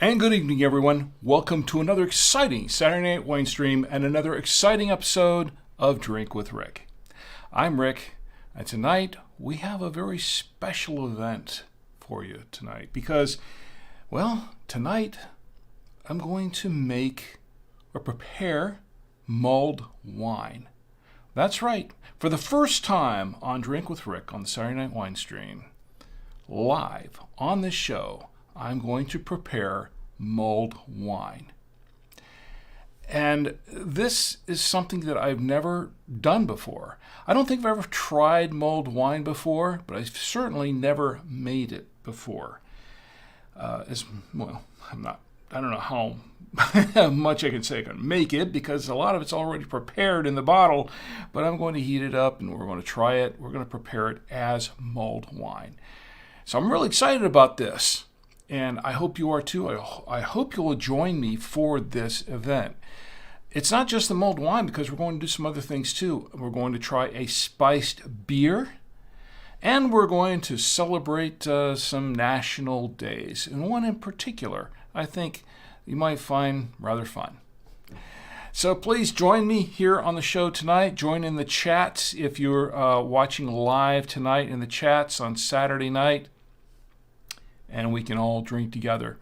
And good evening, everyone. Welcome to another exciting Saturday Night Winestream and another exciting episode of Drink with Rick. I'm Rick, and tonight we have a very special event for you tonight because, well, tonight I'm going to make or prepare mulled wine. That's right. For the first time on Drink with Rick on the Saturday Night Winestream, live on this show, I'm going to prepare mulled wine. And this is something that I've never done before. I don't think I've ever tried mulled wine before, but I've certainly never made it before. I don't know how much I can say I can make it because a lot of it's already prepared in the bottle, but I'm going to heat it up and we're going to try it. We're going to prepare it as mulled wine. So I'm really excited about this. And I hope you are too. I hope you'll join me for this event. It's not just the mulled wine because we're going to do some other things too. We're going to try a spiced beer. And we're going to celebrate some national days. And one in particular I think you might find rather fun. So please join me here on the show tonight. Join in the chats if you're watching live tonight in the chats on Saturday night. And we can all drink together.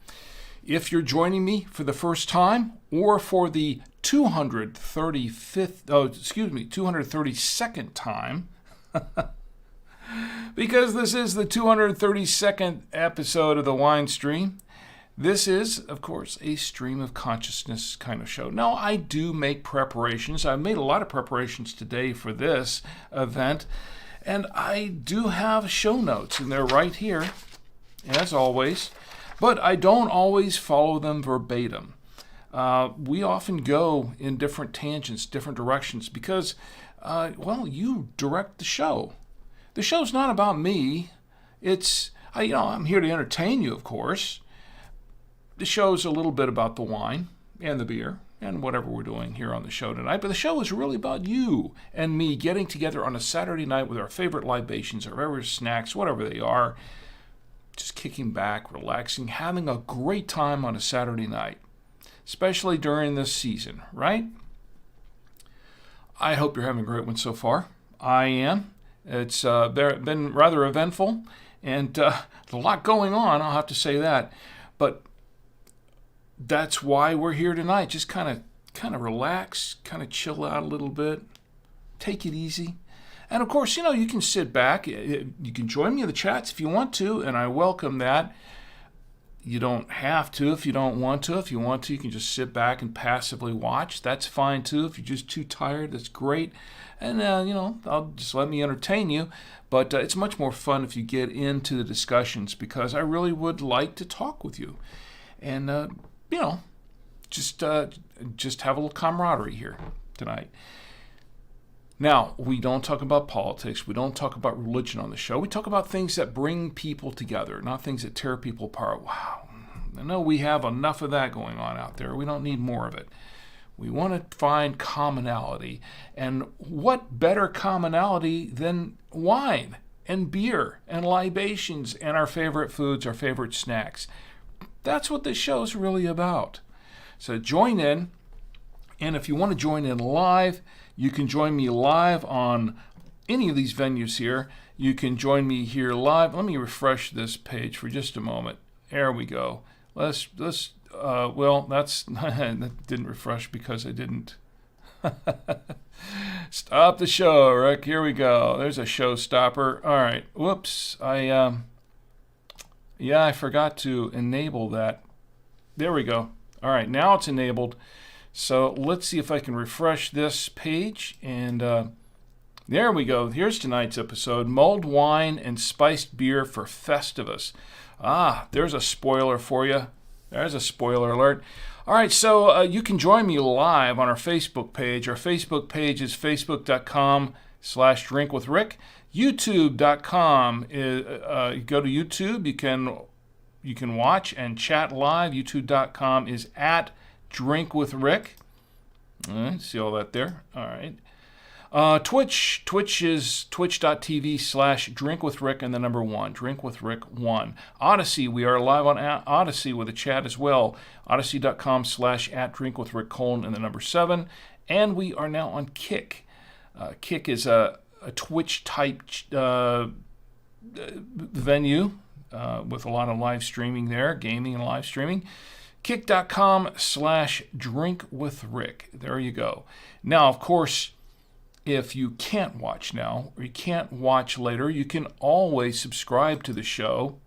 If you're joining me for the first time or for the 232nd time, because this is the 232nd episode of the Winestream, this is, of course, a stream of consciousness kind of show. Now, I do make preparations. I made a lot of preparations today for this event, and I do have show notes, and they're right here, as always, but I don't always follow them verbatim. We often go in different tangents, different directions, because, you direct the show. The show's not about me. It's, I'm here to entertain you, of course. The show's a little bit about the wine and the beer and whatever we're doing here on the show tonight, but the show is really about you and me getting together on a Saturday night with our favorite libations, our favorite snacks, whatever they are, just kicking back, relaxing, having a great time on a Saturday night, especially during this season, right? I hope you're having a great one so far. I am. It's been rather eventful and a lot going on, I'll have to say that. But that's why we're here tonight. Just kind of relax, kind of chill out a little bit, take it easy. And of course, you can sit back. You can join me in the chats if you want to, and I welcome that. You don't have to if you don't want to. If you want to, you can just sit back and passively watch. That's fine too. If you're just too tired, that's great. And, I'll just let me entertain you. But it's much more fun if you get into the discussions because I really would like to talk with you. And, just have a little camaraderie here tonight. Now, we don't talk about politics. We don't talk about religion on the show. We talk about things that bring people together, not things that tear people apart. Wow. I know we have enough of that going on out there. We don't need more of it. We want to find commonality. And what better commonality than wine and beer and libations and our favorite foods, our favorite snacks? That's what this show is really about. So join in. And if you want to join in live, you can join me live on any of these venues here. You can join me here live. Let me refresh this page for just a moment. There we go. That's that didn't refresh because I didn't. Stop the show, Rick. Here we go. There's a showstopper. All right. Whoops. I forgot to enable that. There we go. All right. Now it's enabled. So let's see if I can refresh this page and There we go. Here's tonight's episode. Mulled wine and spiced beer for Festivus. There's a spoiler for you. There's a spoiler alert. All right, so you can join me live on our Facebook page. Our Facebook page is facebook.com/drinkwithrick. YouTube.com is you go to YouTube. You can watch and chat live. YouTube.com is @drinkwithrick. All right, see all that there. All right. Twitch is twitch.tv/drinkwithrick and the number 1, drinkwithrick1. Odyssey, we are live on Odyssey with a chat as well. Odyssey.com/@drinkwithrick and the number 7. And we are now on Kick. Kick is a Twitch type venue with a lot of live streaming there, gaming and live streaming. Kick.com/drinkwithrick. There you go. Now, of course, if you can't watch now or you can't watch later, you can always subscribe to the show.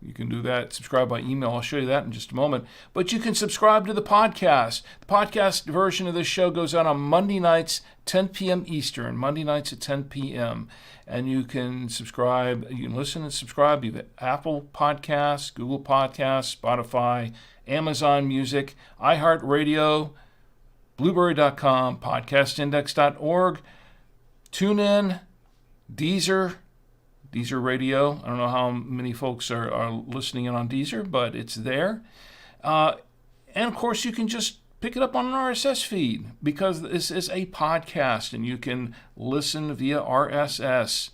You can do that, subscribe by email. I'll show you that in just a moment. But you can subscribe to the podcast. The podcast version of this show goes out on Monday nights, 10 p.m. Eastern, Monday nights at 10 p.m. And you can subscribe, you can listen and subscribe. You have Apple Podcasts, Google Podcasts, Spotify, Amazon Music, iHeartRadio, Blueberry.com, podcastindex.org, TuneIn, Deezer Radio. I don't know how many folks are listening in on Deezer, but it's there. And of course, you can just pick it up on an RSS feed because this is a podcast and you can listen via RSS.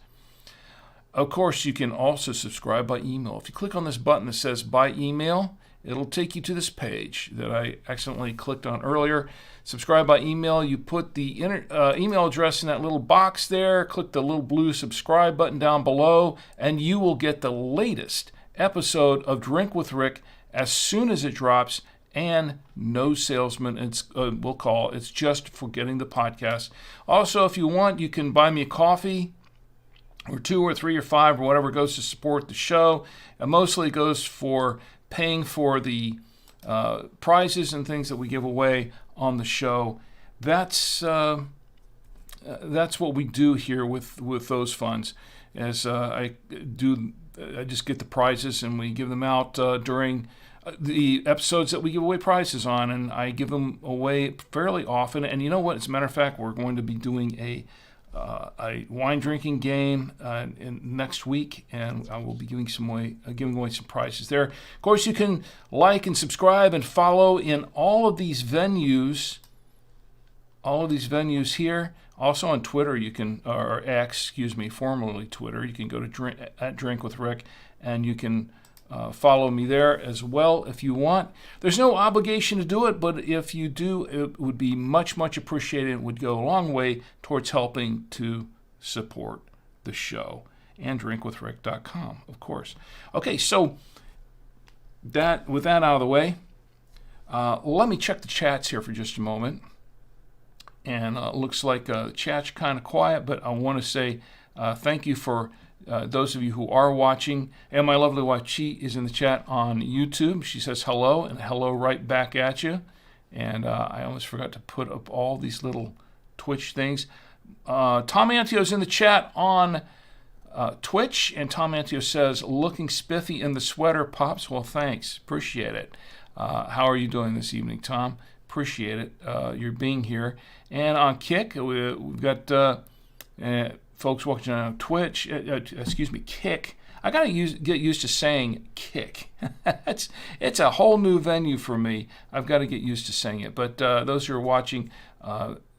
Of course, you can also subscribe by email. If you click on this button that says by email, it'll take you to this page that I accidentally clicked on earlier. Subscribe by email. You put the email address in that little box there. Click the little blue subscribe button down below, and you will get the latest episode of Drink with Rick as soon as it drops, and no salesman, we'll call. It's just for getting the podcast. Also, if you want, you can buy me a coffee, or 2 or 3 or 5 or whatever goes to support the show. It mostly goes for paying for the prizes and things that we give away on the show. That's what we do here with those funds. As I just get the prizes and we give them out during the episodes that we give away prizes on, and I give them away fairly often. And you know what? As a matter of fact, we're going to be doing a wine drinking game next week, and I will be giving away some prizes there. Of course, you can like and subscribe and follow in all of these venues here. Also on Twitter, you can, or X, formerly Twitter, you can go to Drink with Rick, and you can follow me there as well if you want. There's no obligation to do it, but if you do, it would be much, much appreciated. It would go a long way towards helping to support the show and drinkwithrick.com, of course. Okay, so with that out of the way, let me check the chats here for just a moment. And it looks like the chat's kind of quiet, but I want to say thank you for those of you who are watching. And my lovely wife, she is in the chat on YouTube. She says hello, and hello right back at you. And I almost forgot to put up all these little Twitch things. Tom Antio's in the chat on Twitch, and Tom Antio says, looking spiffy in the sweater, Pops. Well, thanks. Appreciate it. How are you doing this evening, Tom? Appreciate it, your being here. And on Kick, we've got folks watching on Twitch, Kick. I got to get used to saying Kick. It's a whole new venue for me. I've got to get used to saying it. But those who are watching,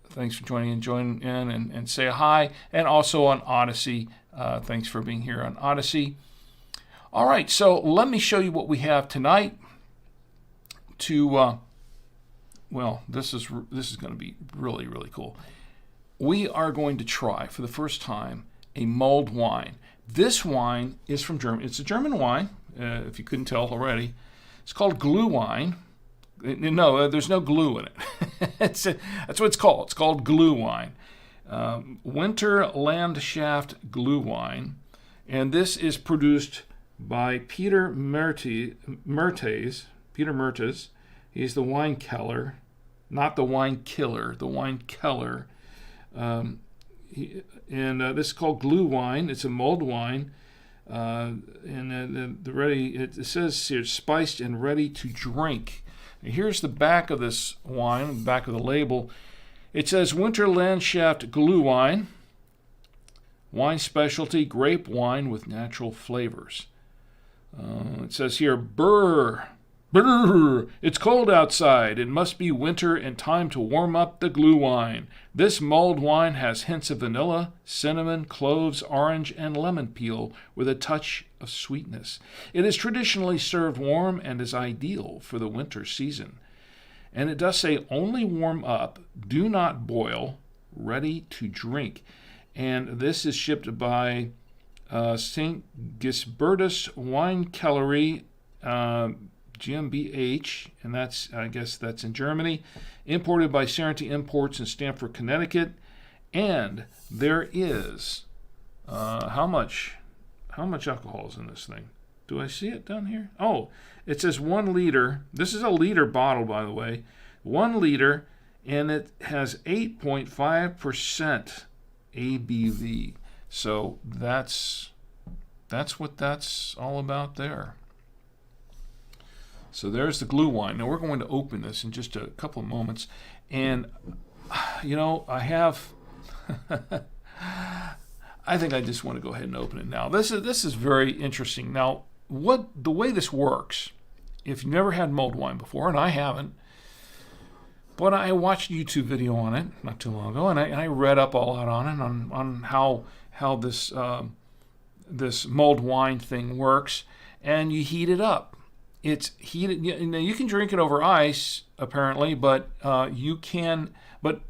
thanks for join in and say hi. And also on Odyssey, thanks for being here on Odyssey. All right, so let me show you what we have tonight this is going to be really, really cool. We are going to try, for the first time, a mulled wine. This wine is from Germany. It's a German wine, if you couldn't tell already. It's called glue wine. No, there's no glue in it. That's what it's called. It's called glue wine. Winter Landschaft glue wine. And this is produced by Peter Mertes. Peter Mertes. He's the wine keller, not the wine killer, the wine keller. this is called glue wine. It's a mulled wine. It says here, spiced and ready to drink. And here's the back of this wine, the back of the label. It says Winter Landschaft Glue Wine, wine specialty, grape wine with natural flavors. It says here, brr, it's cold outside. It must be winter and time to warm up the glue wine. This mulled wine has hints of vanilla, cinnamon, cloves, orange, and lemon peel with a touch of sweetness. It is traditionally served warm and is ideal for the winter season. And it does say only warm up, do not boil, ready to drink. And this is shipped by St. Gisbertus Wine Kellery, GmbH, and I guess that's in Germany, imported by Serenity Imports in Stamford, Connecticut. And there is how much alcohol is in this thing? Do I see it down here? Oh, it says 1 liter. This is a liter bottle, by the way. 1 liter, and it has 8.5% ABV. So that's what that's all about there. So there's the glue wine. Now we're going to open this in just a couple of moments. And, I have... I think I just want to go ahead and open it now. This is very interesting. Now, the way this works, if you've never had mulled wine before, and I haven't, but I watched a YouTube video on it not too long ago, and I read up a lot on it, on how this this mulled wine thing works, and you heat it up. It's heated. You can drink it over ice, apparently, but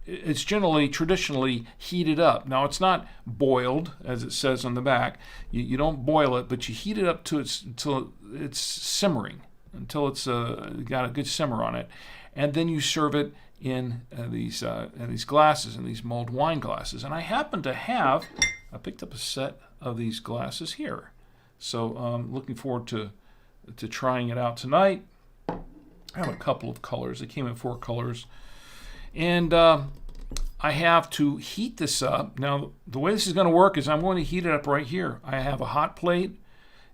it's traditionally heated up. Now, it's not boiled, as it says on the back. You don't boil it, but you heat it up until it's simmering, until it's got a good simmer on it, and then you serve it in these glasses, in these mulled wine glasses. And I happen to I picked up a set of these glasses here, so I'm looking forward to trying it out tonight. I have a couple of colors. They came in 4 colors. And I have to heat this up. Now, the way this is going to work is I'm going to heat it up right here. I have a hot plate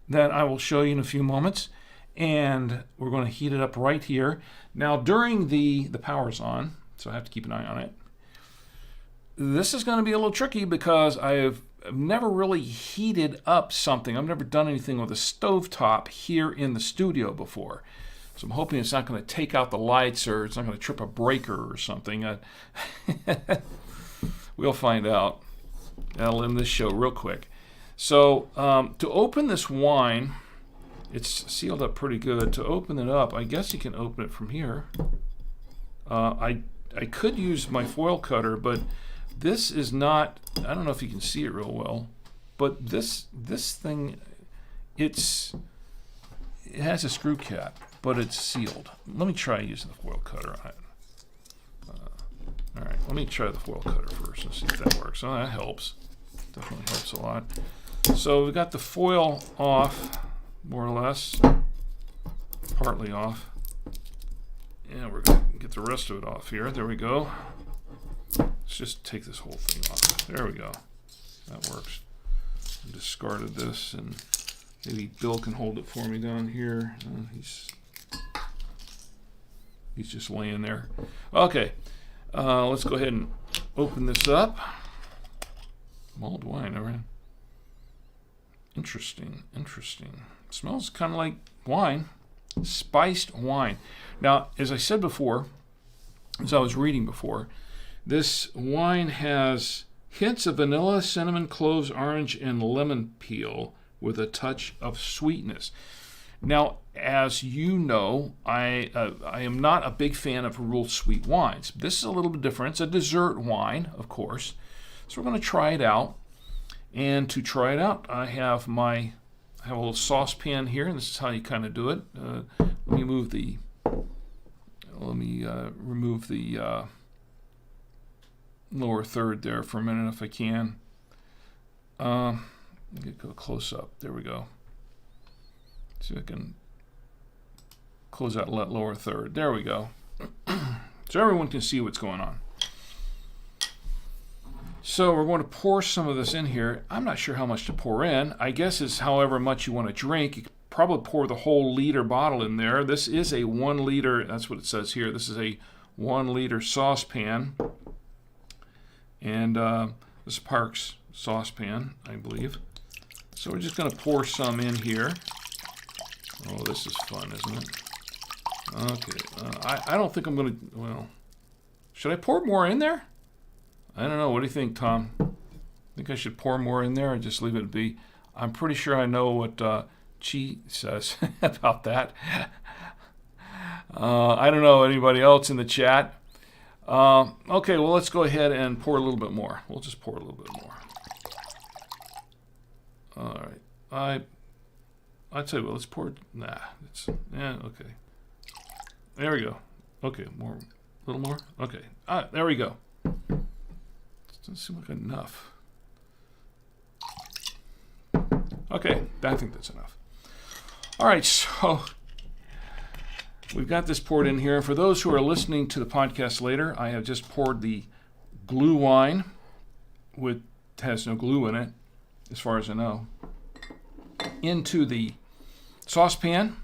that I will show you in a few moments. And we're going to heat it up right here. Now, during the power's on, so I have to keep an eye on it. This is going to be a little tricky because I've never really heated up something. I've never done anything with a stovetop here in the studio before. So I'm hoping it's not going to take out the lights or it's not going to trip a breaker or something. We'll find out. I'll end this show real quick. So to open this wine, it's sealed up pretty good. To open it up, I guess you can open it from here. I could use my foil cutter, but this is not, I don't know if you can see it real well, but this thing, it has a screw cap, but it's sealed. Let me try using the foil cutter on it. All right, let me try the foil cutter first and see if that works. Oh, that helps. Definitely helps a lot. So we got the foil off, more or less, partly off. And we're going to get the rest of it off here. There we go. Let's just take this whole thing off. There we go. That works. I discarded this, and maybe Bill can hold it for me down here. He's just laying there. Okay, let's go ahead and open this up. Mulled wine, all right. Interesting. It smells kind of like wine. Spiced wine. Now, as I said before, as I was reading before, this wine has hints of vanilla, cinnamon, cloves, orange, and lemon peel with a touch of sweetness. Now, as you know, I am not a big fan of real sweet wines. This is a little bit different. It's a dessert wine, of course. So we're going to try it out. And to try it out, I have a little saucepan here, and this is how you kind of do it. Let me remove the lower third there for a minute if I can. Let me go close up. There we go. See if I can close that lower third. There we go. So everyone can see what's going on. So we're going to pour some of this in here. I'm not sure how much to pour in. I guess it's however much you want to drink. You could probably pour the whole liter bottle in there. This is a 1 liter, that's what it says here. This is a 1 liter saucepan. And this is Park's saucepan, I believe. So we're just going to pour some in here. Oh, this is fun, isn't it? Okay. I don't think I'm going to, well, should I pour more in there? I don't know. What do you think, Tom? Think I should pour more in there or just leave it be? I'm pretty sure I know what Chi says about that. I don't know anybody else in the chat. Okay, well, let's go ahead and pour a little bit more. We'll just pour a little bit more. All right. I'd say, well, let's pour. Nah, okay. There we go. Okay, more, a little more. Okay, there we go. Doesn't seem like enough. Okay, I think that's enough. All right, so we've got this poured in here. For those who are listening to the podcast later, I have just poured the glue wine, which has no glue in it, as far as I know, into the saucepan.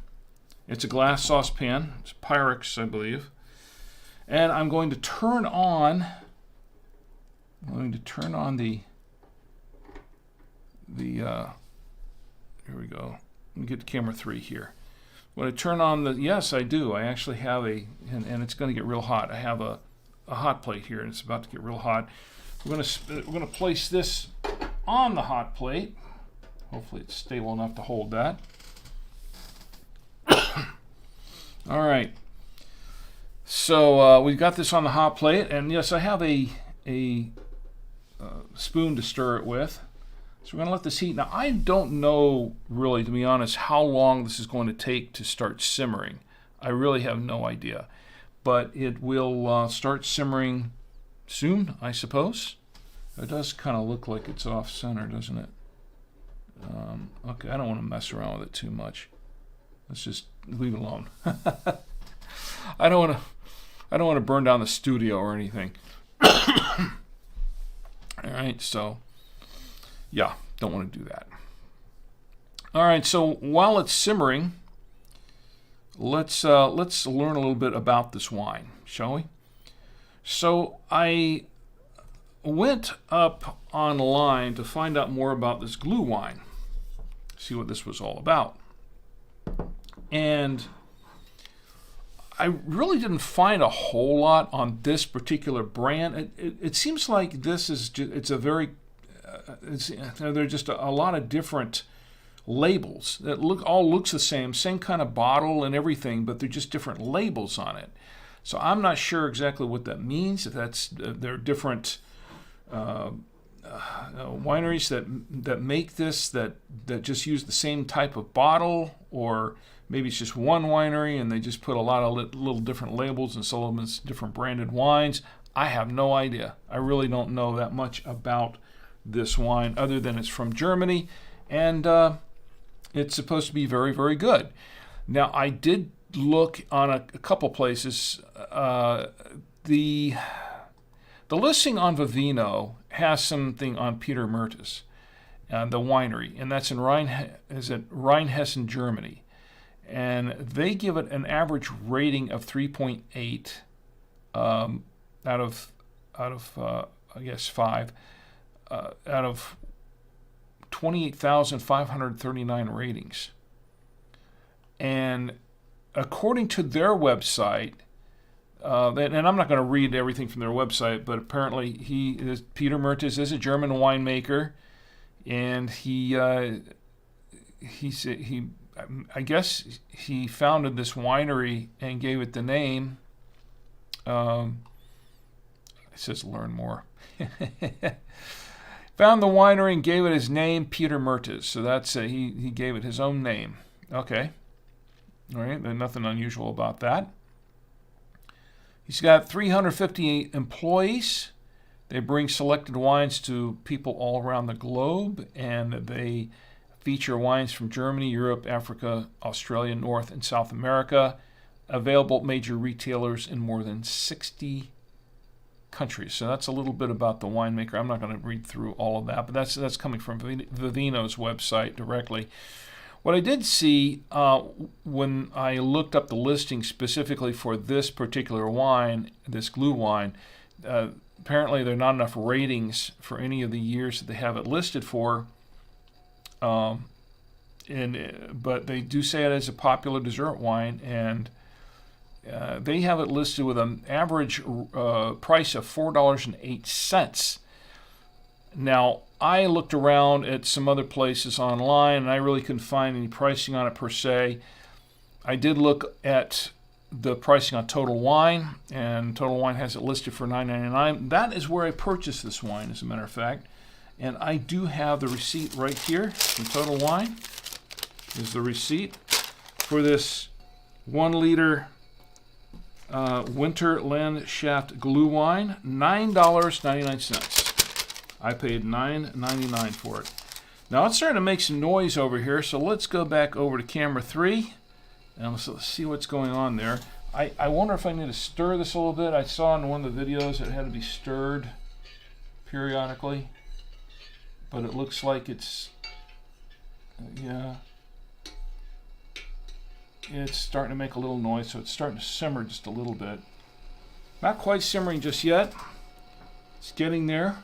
It's a glass saucepan. It's Pyrex, I believe. And I'm going to turn on here we go. Let me get to camera 3 here. When I turn on the, yes, I do. I actually have and it's going to get real hot. I have a hot plate here, and it's about to get real hot. We're going to place this on the hot plate. Hopefully it's stable enough to hold that. All right. So we've got this on the hot plate, and yes, I have a spoon to stir it with. So we're going to let this heat. Now, I don't know, really, to be honest, how long this is going to take to start simmering. I really have no idea. But it will start simmering soon, I suppose. It does kind of look like it's off-center, doesn't it? Okay, I don't want to mess around with it too much. Let's just leave it alone. I don't want to burn down the studio or anything. All right, so yeah, don't want to do that. All right, so while it's simmering, let's learn a little bit about this wine, shall we? So I went up online to find out more about this glue wine, see what this was all about. And I really didn't find a whole lot on this particular brand. It seems like this is it's a very there are just a lot of different labels that all looks the same kind of bottle and everything, but they're just different labels on it. So I'm not sure exactly what that means. If there are different wineries that make this that just use the same type of bottle, or maybe it's just one winery and they just put a lot of little different labels and sell them as different branded wines. I have no idea. I really don't know that much about this wine other than it's from Germany, and it's supposed to be very, very good. Now, I did look on a couple places. The listing on Vivino has something on Peter Mertes, the winery, and that's in Rheinhessen, Germany. And they give it an average rating of 3.8 out of I guess 5 out of 28,539 ratings. And according to their website, and I'm not going to read everything from their website, but apparently Peter Mertes is a German winemaker, and I guess he founded this winery and gave it the name. It says learn more. Found the winery and gave it his name, Peter Mertes. So that's he gave it his own name. Okay. All right. There's nothing unusual about that. He's got 358 employees. They bring selected wines to people all around the globe, and they feature wines from Germany, Europe, Africa, Australia, North and South America, available at major retailers in more than 60 countries. So that's a little bit about the winemaker. I'm not going to read through all of that, but that's coming from Vivino's website directly. What I did see when I looked up the listing specifically for this particular wine, this glue wine, apparently there are not enough ratings for any of the years that they have it listed for. But they do say it is a popular dessert wine, and they have it listed with an average price of $4.08. Now, I looked around at some other places online, and I really couldn't find any pricing on it per se. I did look at the pricing on Total Wine, and Total Wine has it listed for $9.99. That is where I purchased this wine, as a matter of fact. And I do have the receipt right here from Total Wine. Is the receipt for this 1 liter Winter Landschaft glue wine, $9.99. I paid $9.99 for it. Now it's starting to make some noise over here, so let's go back over to camera 3 and let's see what's going on there. I wonder if I need to stir this a little bit. I saw in one of the videos it had to be stirred periodically, but it looks like it's, yeah, it's starting to make a little noise, so it's starting to simmer just a little bit. Not quite simmering just yet. It's getting there.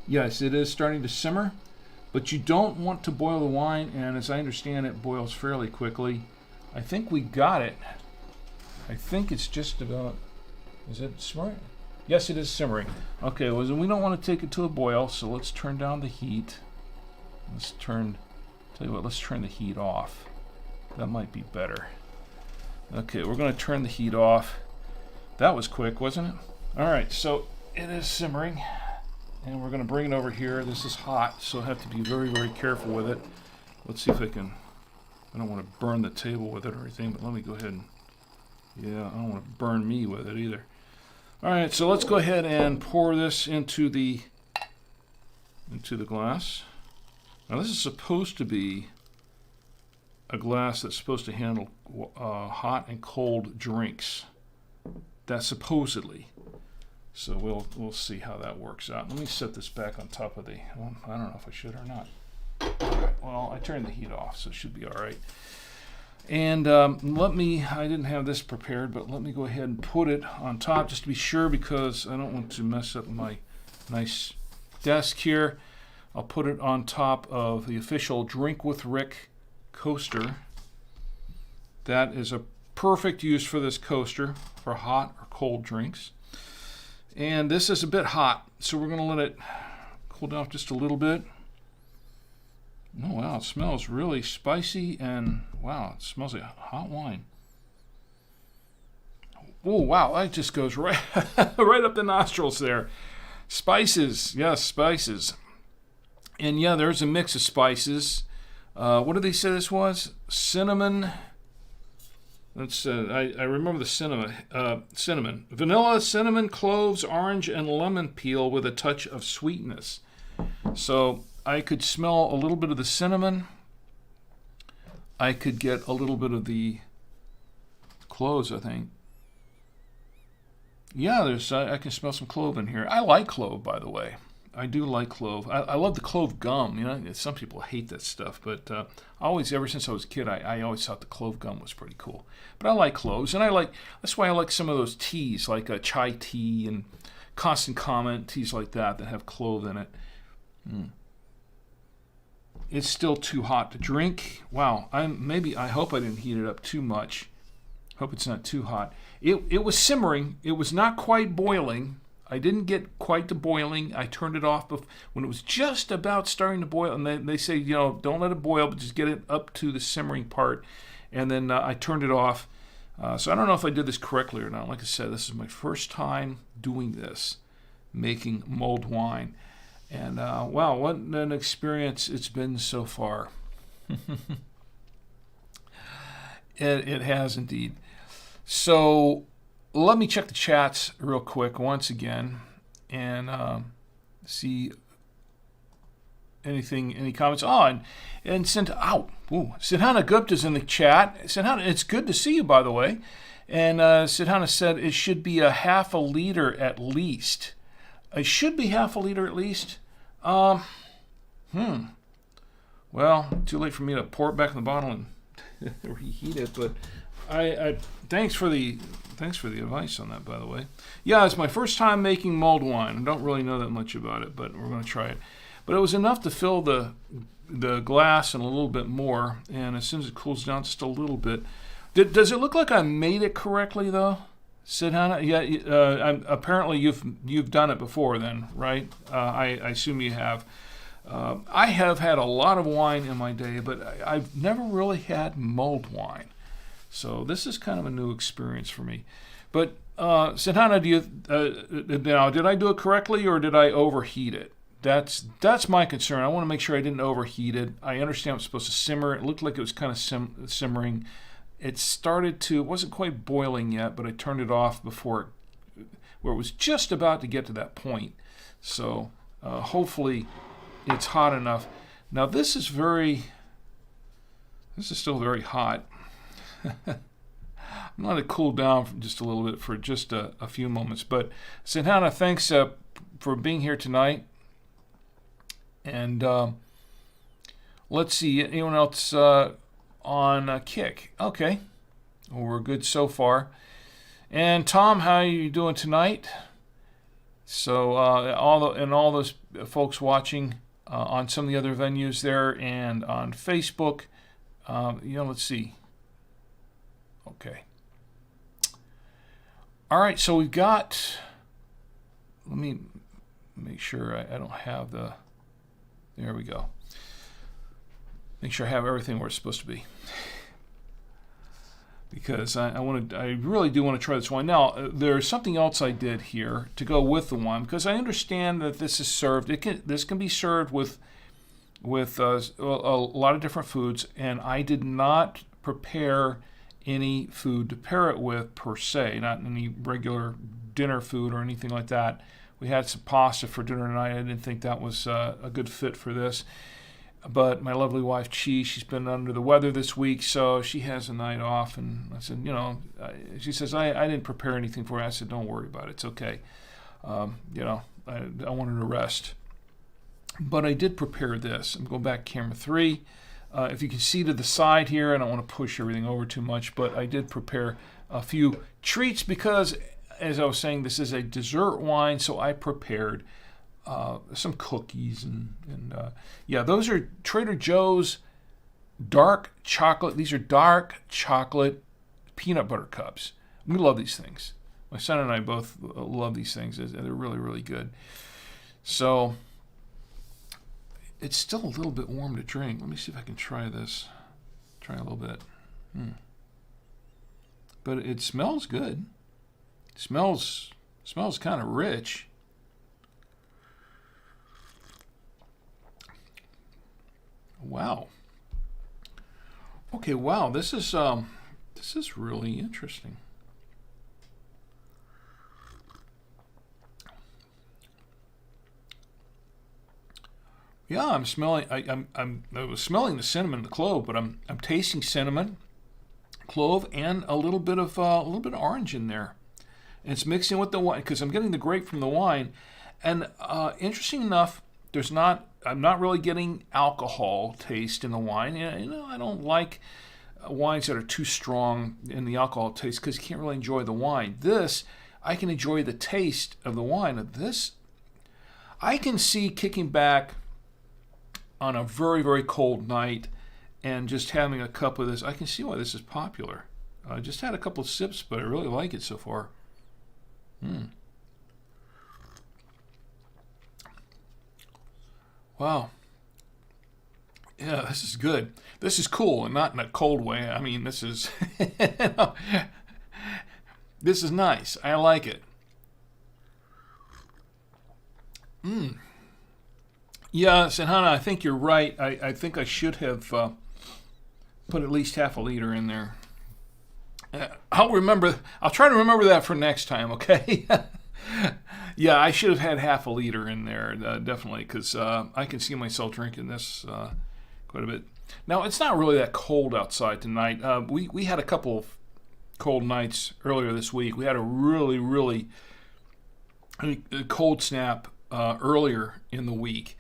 Yes, it is starting to simmer, but you don't want to boil the wine, and as I understand it, boils fairly quickly. I think we got it. I think it's just about, is it simmering? Yes, it is simmering. Okay, well, we don't want to take it to a boil, so let's turn down the heat. Tell you what, let's turn the heat off. That might be better. Okay, we're going to turn the heat off. That was quick, wasn't it? All right, so it is simmering, and we're going to bring it over here. This is hot, so I have to be very, very careful with it. Let's see if I can, I don't want to burn the table with it or anything, but let me go ahead and, yeah, I don't want to burn me with it either. All right, so let's go ahead and pour this into the glass. Now this is supposed to be a glass that's supposed to handle hot and cold drinks. That's supposedly. So we'll see how that works out. Let me set this back on top of the, well, I don't know if I should or not. All right, well, I turned the heat off, so it should be all right. And I didn't have this prepared, but let me go ahead and put it on top just to be sure, because I don't want to mess up my nice desk here. I'll put it on top of the official Drink with Rick coaster. That is a perfect use for this coaster for hot or cold drinks. And this is a bit hot, so we're going to let it cool down just a little bit. Oh, wow, it smells really spicy, and wow, it smells like hot wine. Oh, wow, that just goes right, right up the nostrils there. Spices, yes, spices. And yeah, there's a mix of spices. What did they say this was? Cinnamon. Let's. I remember the cinnamon. Cinnamon, vanilla, cinnamon, cloves, orange, and lemon peel with a touch of sweetness. So I could smell a little bit of the cinnamon. I could get a little bit of the cloves, I think. Yeah, I can smell some clove in here. I like clove, by the way. I do like clove. I love the clove gum. You know, some people hate that stuff, but ever since I was a kid, I always thought the clove gum was pretty cool. But I like cloves, and that's why I like some of those teas, like chai tea and Constant Comment, teas like that have clove in it. It's still too hot to drink. Wow, I hope I didn't heat it up too much. Hope it's not too hot. It was simmering. It was not quite boiling. I didn't get quite to boiling. I turned it off when it was just about starting to boil. And they say, you know, don't let it boil, but just get it up to the simmering part. And then I turned it off. So I don't know if I did this correctly or not. Like I said, this is my first time doing this, making mulled wine. And wow, what an experience it's been so far. It has indeed. So let me check the chats real quick once again and see any comments. Oh, and Sidhana Gupta's in the chat. Sidhana, it's good to see you, by the way. And Sidhana said it should be a half a liter at least. It should be half a liter at least. Well, too late for me to pour it back in the bottle and reheat it. But I thanks for the advice on that, by the way. Yeah, it's my first time making mulled wine. I don't really know that much about it, but we're going to try it. But it was enough to fill the glass and a little bit more. And as soon as it cools down just a little bit, does it look like I made it correctly though, Sidhana? Yeah. Apparently you've done it before, then, right? I assume you have. I have had a lot of wine in my day, but I've never really had mulled wine. So this is kind of a new experience for me. But Sidhana, now, did I do it correctly or did I overheat it? That's my concern. I want to make sure I didn't overheat it. I understand it's supposed to simmer. It looked like it was kind of simmering. It wasn't quite boiling yet, but I turned it off before where it was just about to get to that point. So hopefully it's hot enough. Now this is still very hot. I'm going to cool down just a little bit for just a few moments. But Sidhana, thanks for being here tonight. And let's see, anyone else on Kick? Okay, well, we're good so far. And Tom, how are you doing tonight? So all those folks watching on some of the other venues there and on Facebook, let's see. Okay. All right, so we've got. Let me make sure I don't have the. There we go. Make sure I have everything where it's supposed to be. Because I really do want to try this wine. Now, there's something else I did here to go with the wine, because I understand that this is served. This can be served with a lot of different foods, and I did not prepare any food to pair it with per se, not any regular dinner food or anything like that. We had some pasta for dinner tonight. I didn't think that was a good fit for this. But my lovely wife, Chi, she's been under the weather this week, so she has a night off. And I said, she says, I didn't prepare anything for her. I said, don't worry about it. It's okay. I wanted to rest. But I did prepare this. I'm going back to camera 3. If you can see to the side here, I don't want to push everything over too much, but I did prepare a few treats because, as I was saying, this is a dessert wine, so I prepared some cookies and those are Trader Joe's dark chocolate. These are dark chocolate peanut butter cups. We love these things. My son and I both love these things. They're really, really good. So it's still a little bit warm to drink. Let me see if I can try this. Try a little bit. But it smells good. It smells kind of rich. Wow. Okay, wow. This is really interesting. Yeah, I'm smelling. I was smelling the cinnamon and the clove, but I'm tasting cinnamon, clove, and a little bit of orange in there. And it's mixing with the wine because I'm getting the grape from the wine. And interesting enough, I'm not really getting alcohol taste in the wine. I don't like wines that are too strong in the alcohol taste because you can't really enjoy the wine. This, I can enjoy the taste of the wine. This, I can see kicking back on a very, very cold night and just having a cup of this. I can see why this is popular. I just had a couple of sips, but I really like it so far. Wow. Yeah, this is good. This is cool and not in a cold way. I mean, this is this is nice. I like it. Yeah, Sidhana, I think you're right. I think I should have put at least half a liter in there. I'll try to remember that for next time, okay? Yeah, I should have had half a liter in there, definitely, because I can see myself drinking this quite a bit. Now, it's not really that cold outside tonight. We had a couple cold nights earlier this week. We had a really, really cold snap earlier in the week,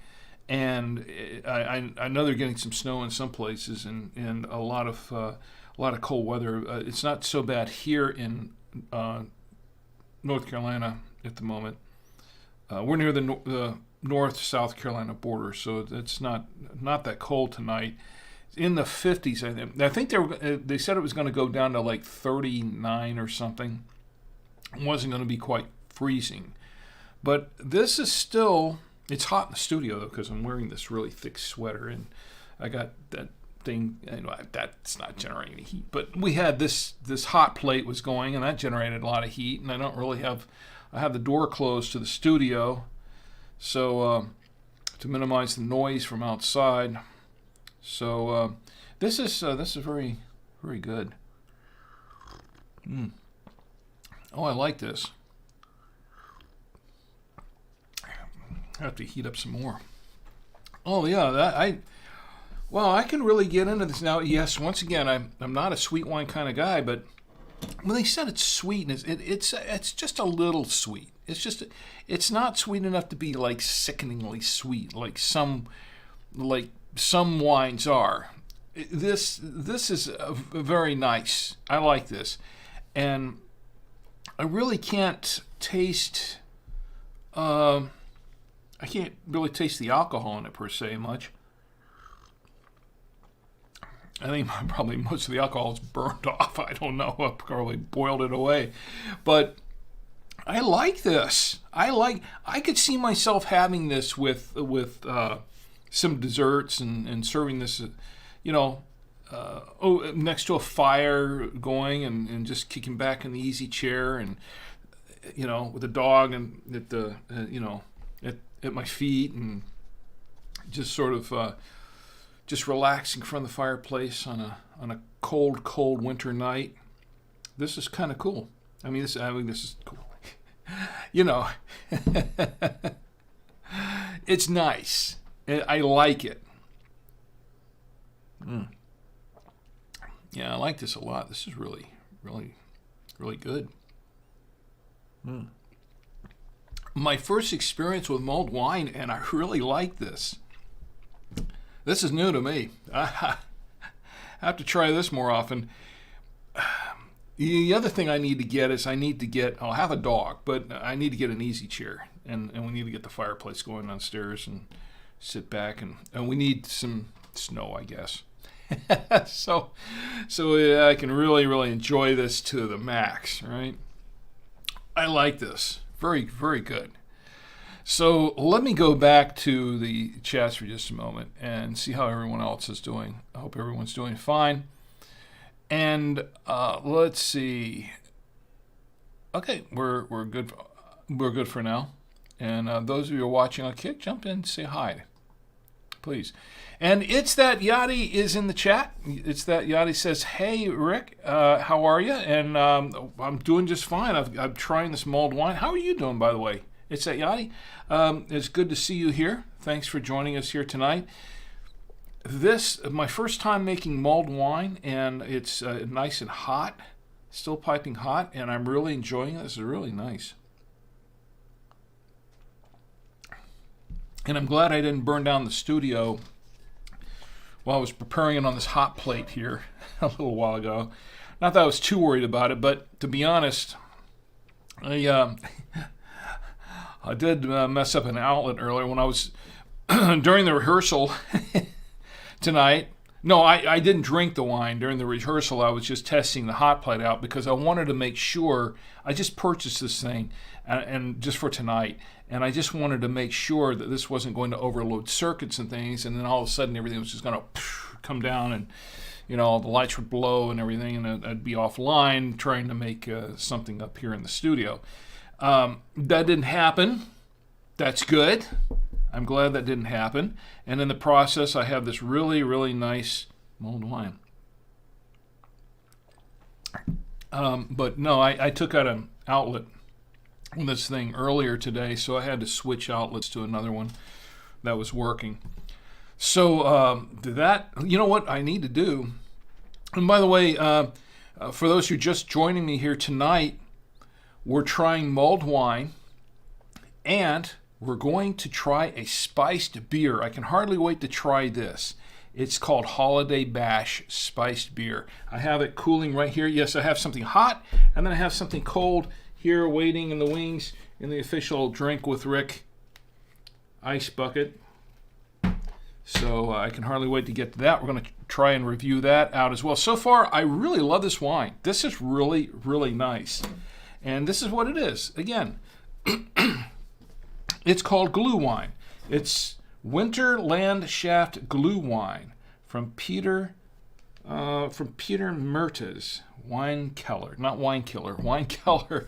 and I know they're getting some snow in some places, and a lot of cold weather. It's not so bad here in North Carolina at the moment. We're near the North-South Carolina border, so it's not that cold tonight. In the 50s, I think. I think they said it was going to go down to like 39 or something. It wasn't going to be quite freezing. But this is still, it's hot in the studio though, because I'm wearing this really thick sweater, and I got that thing, that's not generating any heat. But we had this hot plate was going, and that generated a lot of heat, and I have the door closed to the studio, so to minimize the noise from outside. So this is very, very good. Oh, I like this. I have to heat up some more. Oh yeah, I can really get into this now. Yes, once again, I'm not a sweet wine kind of guy, but when they said it's sweet, it's just a little sweet. It's not sweet enough to be like sickeningly sweet, like some wines are. This is very nice. I like this, and I really can't taste. I can't really taste the alcohol in it per se much. I think probably most of the alcohol is burned off. I don't know. I probably boiled it away, but I like this. I could see myself having this with some desserts and serving this, next to a fire going and just kicking back in the easy chair and, with a dog and at my feet and just sort of just relaxing in front of the fireplace on a cold winter night. This is kind of cool. This is cool. It's nice. I like it. Yeah, I like this a lot. This is really, really, really good. My first experience with mulled wine, and I really like this. This is new to me. I have to try this more often. The other thing I need to get is I'll have a dog, but I need to get an easy chair, and we need to get the fireplace going downstairs and sit back, and we need some snow, I guess. so I can really, really enjoy this to the max, right? I like this. Very, very good. So let me go back to the chats for just a moment and see how everyone else is doing. I hope everyone's doing fine. And let's see. Okay, we're good. We're good for now. And those of you who are watching on Kick, jump in and say hi, please. And It's That Yachty is in the chat. It's That Yachty says, "Hey Rick, how are you?" And I'm doing just fine. I'm trying this mulled wine. How are you doing, by the way? It's That Yachty. It's good to see you here. Thanks for joining us here tonight. This is my first time making mulled wine, and it's nice and hot, still piping hot, and I'm really enjoying it. This is really nice. And I'm glad I didn't burn down the studio while I was preparing it on this hot plate here a little while ago. Not that I was too worried about it, but to be honest, I did mess up an outlet earlier when I was during the rehearsal tonight. No, I didn't drink the wine during the rehearsal. I was just testing the hot plate out because I wanted to make sure. I just purchased this thing and just for tonight, and I just wanted to make sure that this wasn't going to overload circuits and things, and then all of a sudden everything was just going to come down, and the lights would blow and everything, and I'd be offline trying to make something up here in the studio. That didn't happen. That's good. I'm glad that didn't happen. And in the process, I have this really, really nice mulled wine. But no, I took out an outlet on this thing earlier today, so I had to switch outlets to another one that was working. So that, you know what I need to do? And by the way, For those who are just joining me here tonight, we're trying mulled wine, and we're going to try a spiced beer. I can hardly wait to try this. It's called Holiday Bash Spiced Beer. I have it cooling right here. Yes, I have something hot, and then I have something cold here waiting in the wings in the official Drink with Rick ice bucket. So I can hardly wait to get to that. We're going to try and review that out as well. So far, I really love this wine. This is really, really nice. And this is what it is. Again, it's called glue wine. It's Winter Landschaft glue wine from Peter Mertes, wine keller, not wine killer, wine keller.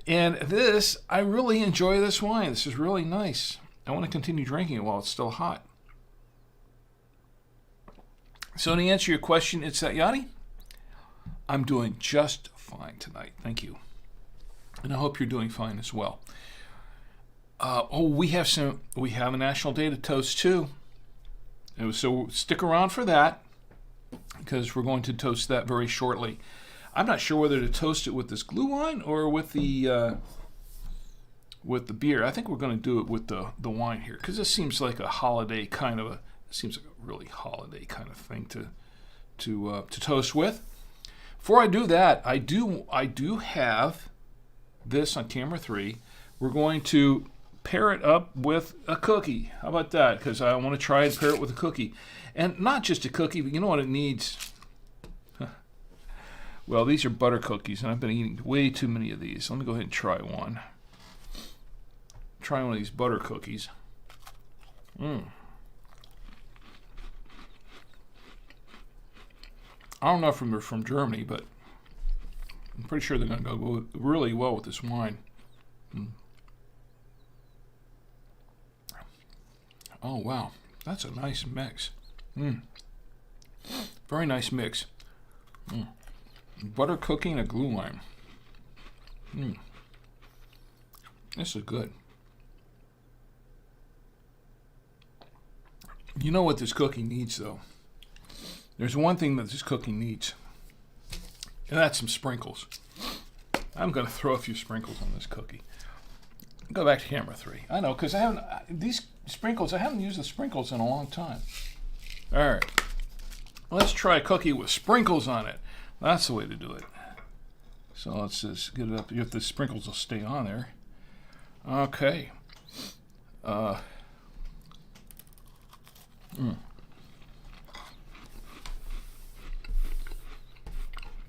And this, I really enjoy this wine. This is really nice. I want to continue drinking it while it's still hot. So to answer your question, it's that Yachty. I'm doing just fine tonight. Thank you. And I hope you're doing fine as well. We have a National Day to toast too. So stick around for that, because we're going to toast that very shortly. I'm not sure whether to toast it with this glue wine or with the beer. I think we're going to do it with the wine here, because this seems like a holiday kind of seems like a really holiday kind of thing to toast with. Before I do that, I do have this on camera 3. We're going to pair it up with a cookie. How about that? Because I want to try and pair it with a cookie. And not just a cookie, but you know what it needs? Well, these are butter cookies, and I've been eating way too many of these. Let me go ahead and try one. Try one of these butter cookies. I don't know if they're from Germany, but I'm pretty sure they're going to go really well with this wine. Oh, wow. That's a nice mix. Very nice mix. Butter cookie and a glue wine. This is good. You know what this cookie needs, though? There's one thing that this cookie needs, and that's some sprinkles. I'm going to throw a few sprinkles on this cookie. Go back to camera 3. I know, because I haven't used the sprinkles in a long time. All right. Let's try a cookie with sprinkles on it. That's the way to do it. So let's just get it up. If the sprinkles will stay on there. Okay. So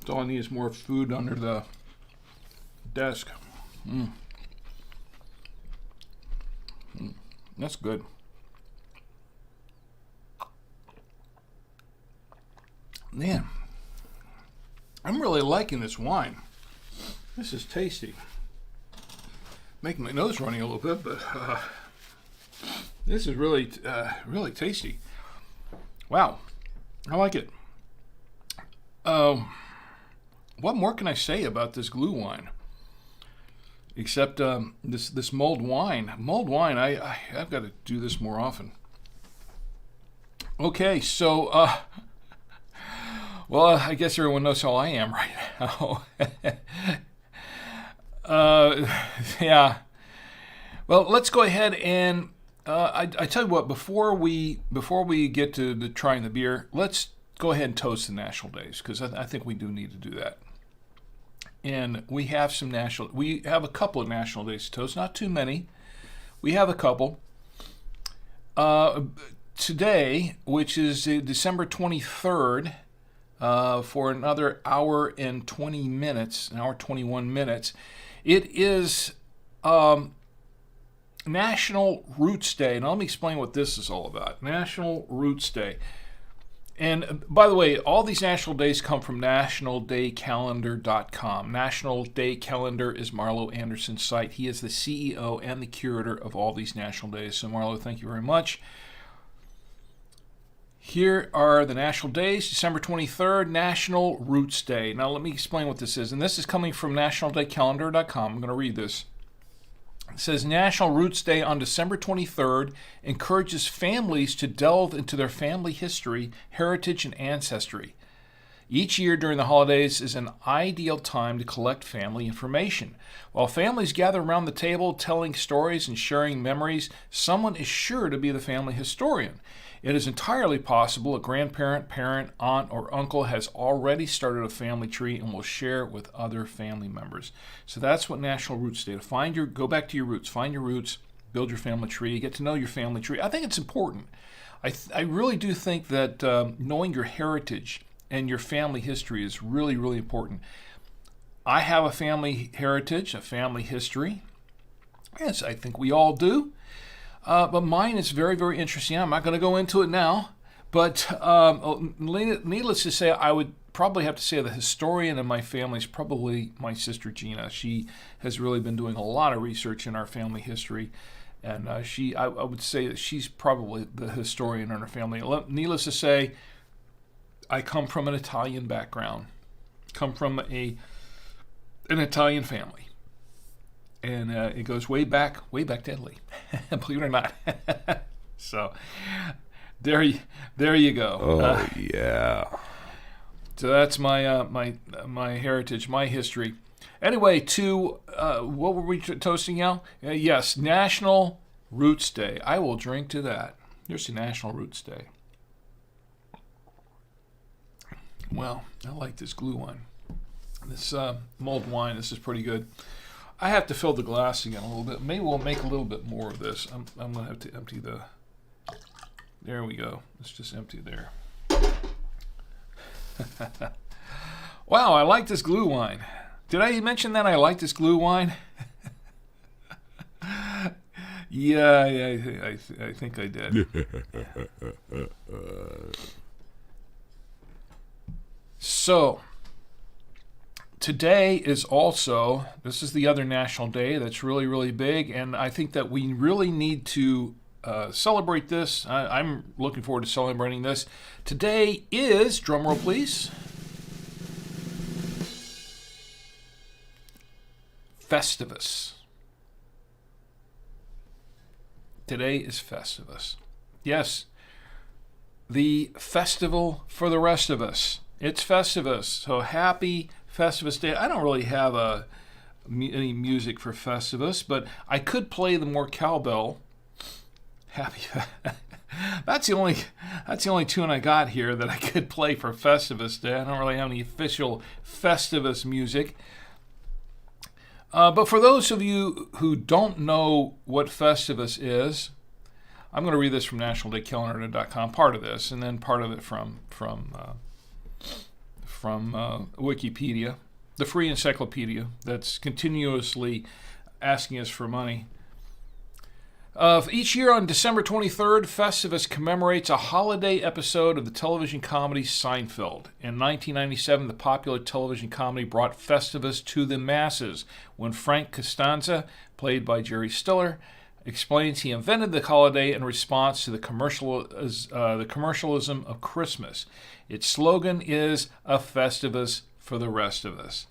all I need is more food under the desk. That's good. Man, I'm really liking this wine. This is tasty. Making my nose running a little bit, but this is really, really tasty. Wow, I like it. What more can I say about this glue wine? Except this mulled wine. Mulled wine, I've got to do this more often. Okay, so, well, I guess everyone knows how I am right now. Yeah. Well, let's go ahead and, I tell you what, before we get to trying the beer, let's go ahead and toast the national days, because I think we do need to do that. And we have a couple of national days to toast, not too many. We have a couple. Today, which is December 23rd, for another hour and 20 minutes, an hour 21 minutes, it is National Roots Day. Now let me explain what this is all about. National Roots Day. And by the way, all these national days come from nationaldaycalendar.com. National Day Calendar is Marlo Anderson's site. He is the CEO and the curator of all these national days. So Marlo, thank you very much. Here are the national days. December 23rd, National Roots Day. Now let me explain what this is. And this is coming from nationaldaycalendar.com. I'm going to read this. It says, National Roots Day on December 23rd encourages families to delve into their family history, heritage, and ancestry. Each year during the holidays is an ideal time to collect family information. While families gather around the table telling stories and sharing memories, someone is sure to be the family historian. It is entirely possible a grandparent, parent, aunt, or uncle has already started a family tree and will share it with other family members. So that's what National Roots Day. Go back to your roots, find your roots, build your family tree, get to know your family tree. I think it's important. I really do think that knowing your heritage and your family history is really, really important. I have a family heritage, a family history. Yes, I think we all do. But mine is very, very interesting. I'm not going to go into it now. But needless to say, I would probably have to say the historian in my family is probably my sister Gina. She has really been doing a lot of research in our family history. And I would say that she's probably the historian in our family. Needless to say, I come from an Italian background. Come from an Italian family. And it goes way back to Italy, believe it or not. So there you go. Oh yeah. So that's my my heritage, my history. Anyway, what were we toasting now? Yes, National Roots Day. I will drink to that. Here's the National Roots Day. Well, I like this glue wine. This mulled wine. This is pretty good. I have to fill the glass again a little bit. Maybe we'll make a little bit more of this. I'm going to have to empty the... There we go. Let's just empty there. Wow, I like this glue wine. Did I mention that I like this glue wine? Yeah, I think I did. So... Today is also, this is the other national day that's really, really big, and I think that we really need to celebrate this. I'm looking forward to celebrating this. Today is, drumroll please, Festivus. Today is Festivus. Yes, the festival for the rest of us. It's Festivus, so happy Festivus Day. I don't really have any music for Festivus, but I could play the more cowbell. Happy. That's the only tune I got here that I could play for Festivus Day. I don't really have any official Festivus music. But for those of you who don't know what Festivus is, I'm going to read this from nationaldaycalendar.com, part of this, and then part of it from Wikipedia, the free encyclopedia that's continuously asking us for money. Each year on December 23rd, Festivus commemorates a holiday episode of the television comedy Seinfeld. In 1997, the popular television comedy brought Festivus to the masses when Frank Costanza, played by Jerry Stiller, explains he invented the holiday in response to the commercialism of Christmas. Its slogan is "A Festivus for the rest of us."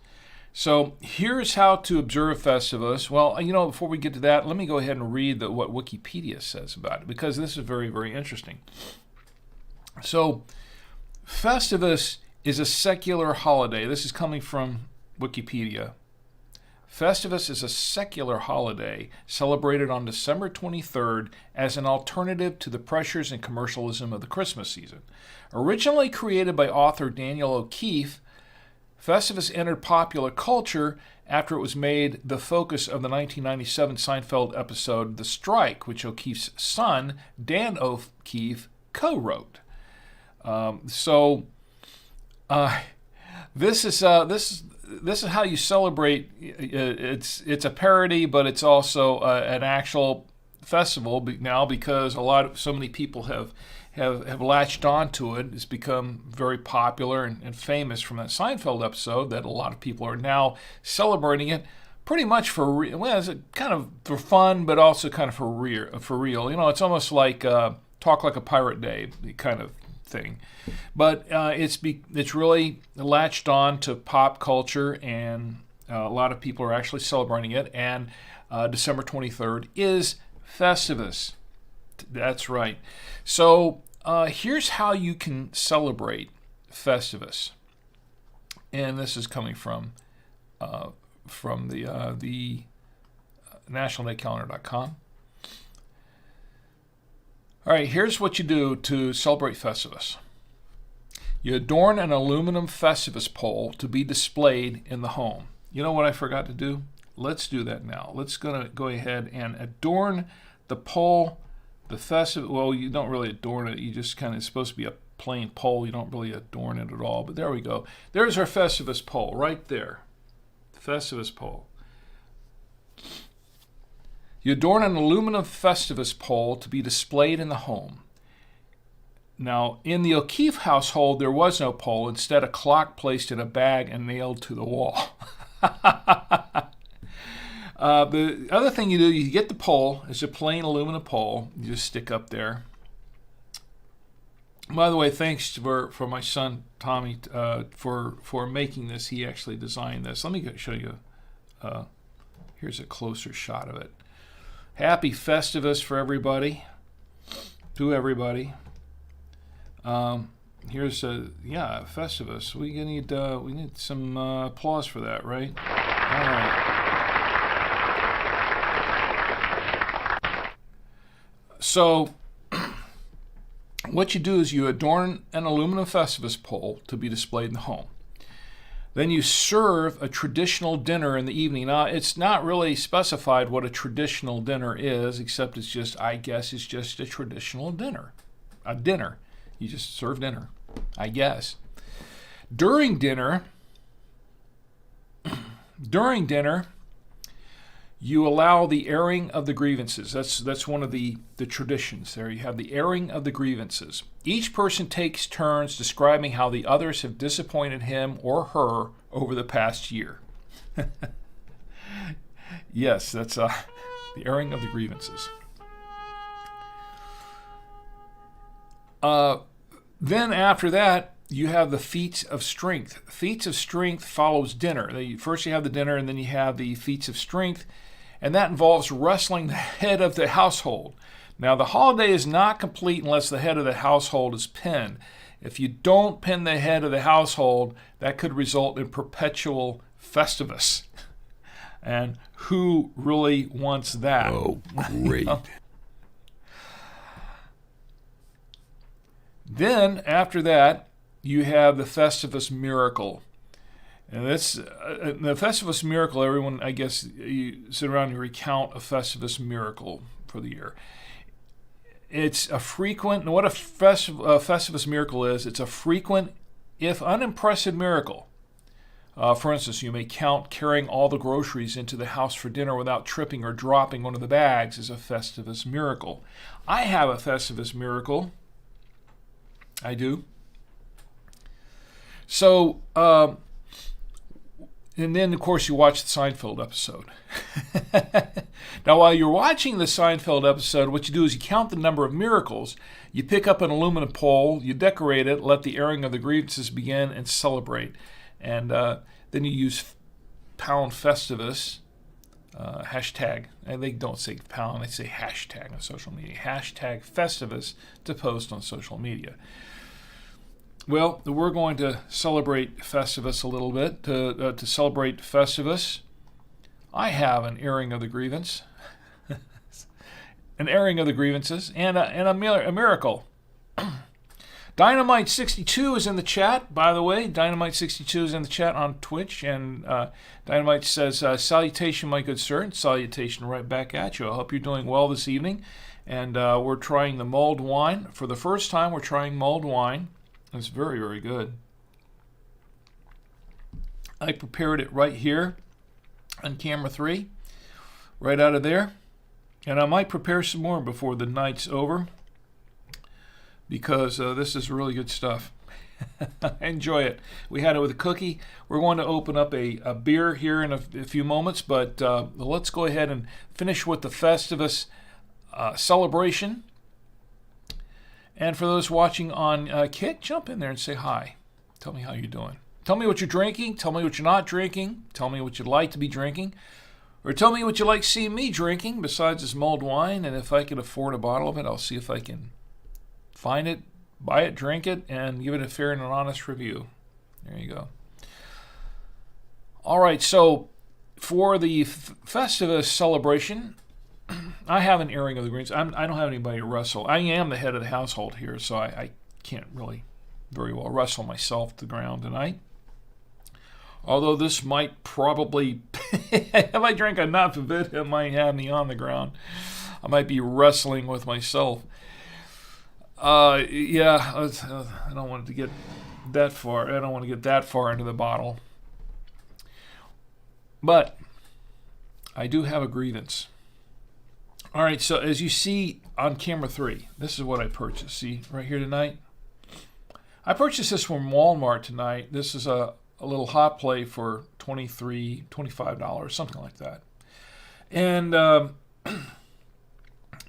So here's how to observe Festivus. Well, before we get to that, let me go ahead and read what Wikipedia says about it, because this is very, very interesting. So Festivus is a secular holiday. This is coming from Wikipedia. Festivus is a secular holiday celebrated on December 23rd as an alternative to the pressures and commercialism of the Christmas season. Originally created by author Daniel O'Keefe, Festivus entered popular culture after it was made the focus of the 1997 Seinfeld episode The Strike, which O'Keefe's son, Dan O'Keefe, co-wrote. This is how you celebrate. It's a parody, but it's also an actual festival now, because so many people have latched onto it. It's become very popular and famous from that Seinfeld episode that a lot of people are now celebrating it pretty much it's kind of for fun, but also kind of for real. It's almost like Talk Like a Pirate Day kind of thing. But it's really latched on to pop culture, and a lot of people are actually celebrating it. And December 23rd is Festivus. That's right. So here's how you can celebrate Festivus. and this is coming from the nationaldaycalendar.com. All right, here's what you do to celebrate Festivus. You adorn an aluminum Festivus pole to be displayed in the home. You know what I forgot to do? Let's do that now. Let's go ahead and adorn the pole, the Festivus. Well, you don't really adorn it. You just kind of, it's supposed to be a plain pole. You don't really adorn it at all. But there we go. There's our Festivus pole right there. Festivus pole. You adorn an aluminum Festivus pole to be displayed in the home. Now, in the O'Keefe household, there was no pole. Instead, a clock placed in a bag and nailed to the wall. The other thing you do, you get the pole. It's a plain aluminum pole. You just stick up there. By the way, thanks for my son Tommy for making this. He actually designed this. Let me show you. Here's a closer shot of it. Happy Festivus for everybody. To everybody. Here's Festivus. We need some applause for that, right? All right. So, what you do is you adorn an aluminum Festivus pole to be displayed in the home. Then you serve a traditional dinner in the evening. Now, it's not really specified what a traditional dinner is, except it's just a traditional dinner. A dinner. You just serve dinner, I guess. During dinner, you allow the airing of the grievances. That's one of the traditions there. You have the airing of the grievances. Each person takes turns describing how the others have disappointed him or her over the past year. Yes, that's the airing of the grievances. Then after that, you have the feats of strength. Feats of strength follows dinner. First you have the dinner, and then you have the feats of strength, and that involves wrestling the head of the household. Now, the holiday is not complete unless the head of the household is pinned. If you don't pin the head of the household, that could result in perpetual Festivus. And who really wants that? Oh, great. Then, after that, you have the Festivus miracle. And this, the Festivus miracle, everyone, I guess, you sit around and recount a Festivus miracle for the year. It's a frequent, and what a Festivus miracle is, it's a frequent, if unimpressive miracle. For instance, you may count carrying all the groceries into the house for dinner without tripping or dropping one of the bags as a Festivus miracle. I have a Festivus miracle. I do. So, and then, of course, you watch the Seinfeld episode. Now, while you're watching the Seinfeld episode, what you do is you count the number of miracles. You pick up an aluminum pole, you decorate it, let the airing of the grievances begin, and celebrate. And then you use pound Festivus, hashtag, and they don't say pound, they say hashtag on social media. Hashtag Festivus to post on social media. Well, we're going to celebrate Festivus a little bit. To celebrate Festivus, I have an airing of the grievance, an airing of the grievances, and a miracle. Dynamite62 is in the chat, by the way. Dynamite62 is in the chat on Twitch, and Dynamite says, salutation, my good sir, and salutation right back at you. I hope you're doing well this evening. And we're trying the mulled wine. For the first time, we're trying mulled wine. It's very, very good. I prepared it right here on camera 3, right out of there. And I might prepare some more before the night's over, because this is really good stuff. Enjoy it. We had it with a cookie. We're going to open up a beer here in a few moments, but let's go ahead and finish with the Festivus celebration. And for those watching on Kit, jump in there and say hi. Tell me how you're doing. Tell me what you're drinking. Tell me what you're not drinking. Tell me what you'd like to be drinking. Or tell me what you like to see me drinking besides this mulled wine. And if I can afford a bottle of it, I'll see if I can find it, buy it, drink it, and give it a fair and an honest review. There you go. All right, so for the Festivus celebration, I have an airing of the greens. I don't have anybody to wrestle. I am the head of the household here, so I can't really very well wrestle myself to the ground tonight. Although this might probably, if I drink enough of it, it might have me on the ground. I might be wrestling with myself. Yeah, I don't want to get that far. I don't want to get that far into the bottle. But I do have a grievance. All right, so as you see on camera 3, this is what I purchased. See right here tonight? I purchased this from Walmart tonight. This is a little hot plate for $23, $25, something like that. And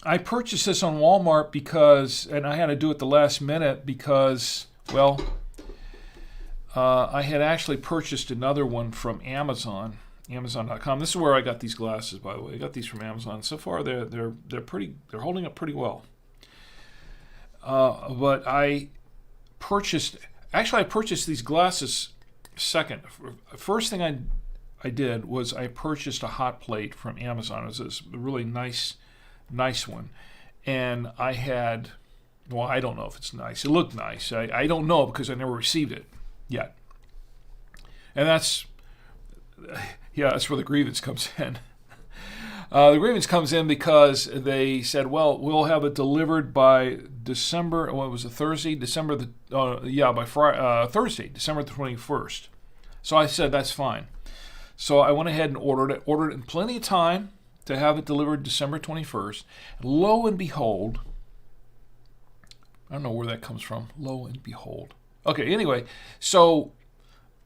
I purchased this on Walmart because, and I had to do it the last minute because, well, I had actually purchased another one from Amazon. Amazon.com. This is where I got these glasses, by the way. I got these from Amazon. So far, they're holding up pretty well. But I purchased these glasses second. First thing I did was I purchased a hot plate from Amazon. It was this really nice one, and I had, well, I don't know if it's nice. It looked nice. I don't know because I never received it yet, and that's where the grievance comes in. The grievance comes in because they said, well, we'll have it delivered by December, what was it, Thursday? By Friday, Thursday, December the 21st. So I said, that's fine. So I went ahead and ordered it in plenty of time to have it delivered December 21st. Lo and behold, I don't know where that comes from. Lo and behold. Okay, anyway, so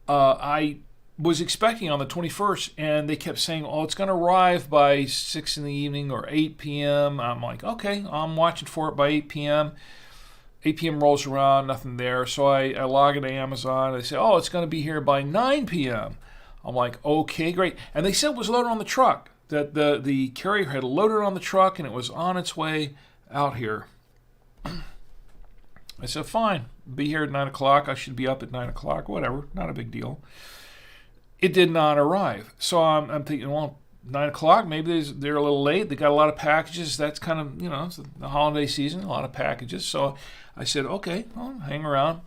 I was expecting on the 21st, and they kept saying, oh, it's going to arrive by 6 in the evening or 8 p.m. I'm like, okay, I'm watching for it by 8 p.m. 8 p.m. rolls around, nothing there. So I log into Amazon. They say, oh, it's going to be here by 9 p.m. I'm like, okay, great. And they said it was loaded on the truck, that the carrier had loaded on the truck, and it was on its way out here. I said, fine, be here at 9 o'clock. I should be up at 9 o'clock, whatever, not a big deal. It did not arrive. So I'm thinking, well, 9 o'clock, maybe they're a little late. They got a lot of packages. That's kind of, it's the holiday season, a lot of packages. So I said, okay, well, hang around.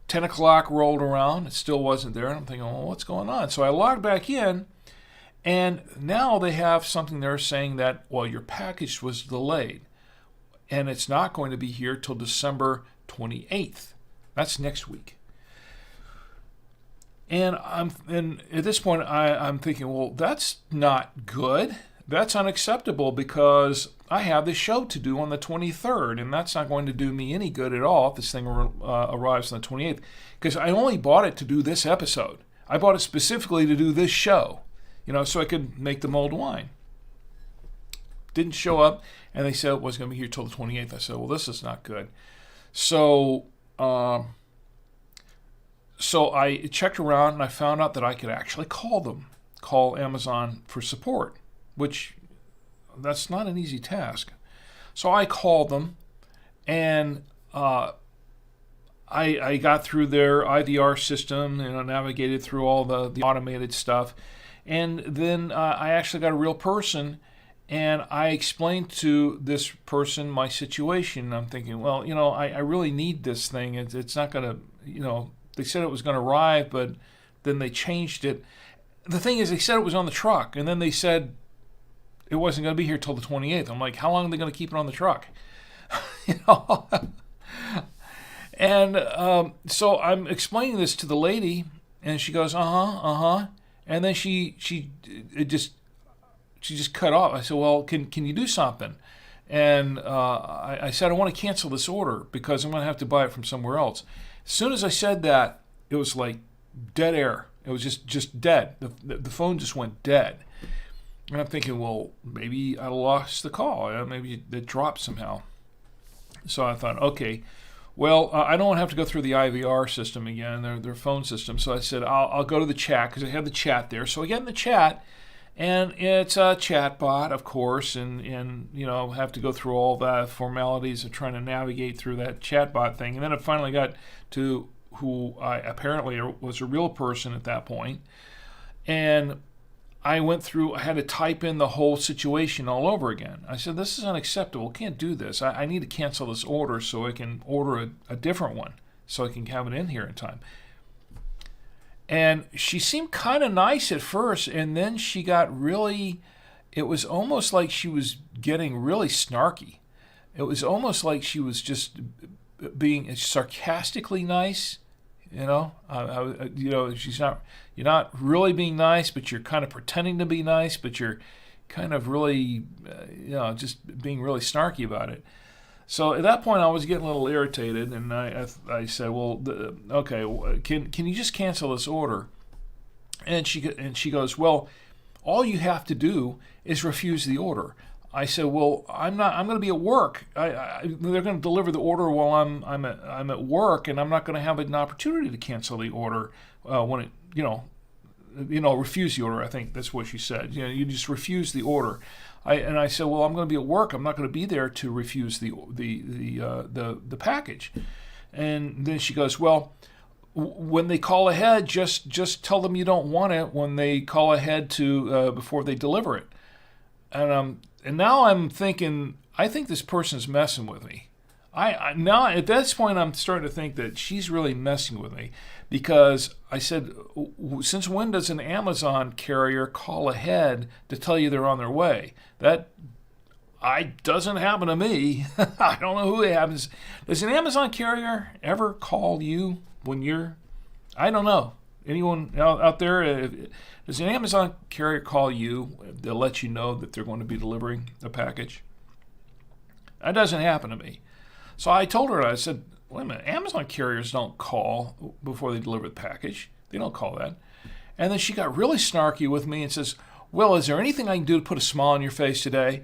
10 o'clock rolled around. It still wasn't there. And I'm thinking, well, what's going on? So I logged back in, and now they have something there saying that, well, your package was delayed, and it's not going to be here till December 28th. That's next week. And at this point, I'm thinking, well, that's not good. That's unacceptable because I have this show to do on the 23rd, and that's not going to do me any good at all if this thing arrives on the 28th, because I only bought it to do this episode. I bought it specifically to do this show, so I could make the mulled wine. Didn't show up, and they said it was going to be here till the 28th. I said, well, this is not good. So I checked around, and I found out that I could actually call Amazon for support, which that's not an easy task. So I called them, and I got through their IVR system, navigated through all the automated stuff, and then I actually got a real person, and I explained to this person my situation. I'm thinking, well, I really need this thing. It's not going to, they said it was going to arrive, but then they changed it. The thing is, they said it was on the truck, and then they said it wasn't going to be here till the 28th. I'm like, how long are they going to keep it on the truck? And so I'm explaining this to the lady, and she goes, and then she just cut off. I said, well, can you do something? And I said, I want to cancel this order because I'm going to have to buy it from somewhere else. As soon as I said that, it was like dead air. It was just dead. The phone just went dead. And I'm thinking, well, maybe I lost the call. Maybe it dropped somehow. So I thought, okay, well, I don't have to go through the IVR system again, their phone system. So I said, I'll go to the chat because I had the chat there. So I get in the chat, and it's a chat bot, of course, and have to go through all the formalities of trying to navigate through that chat bot thing. And then I finally got to who I apparently was a real person at that point. And I had to type in the whole situation all over again. I said, this is unacceptable. Can't do this. I need to cancel this order so I can order a different one so I can have it in here in time. And she seemed kind of nice at first, and then she got really, it was almost like she was getting really snarky. It was almost like she was just being sarcastically nice. She's not. You're not really being nice, but you're kind of pretending to be nice, but you're kind of really, just being really snarky about it. So at that point, I was getting a little irritated, and I said, "Well, okay, can you just cancel this order?" And she goes, "Well, all you have to do is refuse the order." I said, "Well, I'm not. I'm going to be at work. They're going to deliver the order while I'm at work, and I'm not going to have an opportunity to cancel the order when it refuse the order." I think that's what she said. You just refuse the order. I said, "Well, I'm going to be at work. I'm not going to be there to refuse the package." And then she goes, "Well, when they call ahead, just tell them you don't want it when they call ahead to before they deliver it." And now I'm thinking, I think this person's messing with me. Now at this point I'm starting to think that she's really messing with me, because I said, since when does an Amazon carrier call ahead to tell you they're on their way? That doesn't happen to me. I don't know who it happens. Does an Amazon carrier ever call you when you're, I don't know. Anyone out there, does an Amazon carrier call you to let you know that they're going to be delivering a package? That doesn't happen to me. So I told her, I said, wait a minute, Amazon carriers don't call before they deliver the package. They don't call that. And then she got really snarky with me and says, "Well, is there anything I can do to put a smile on your face today?"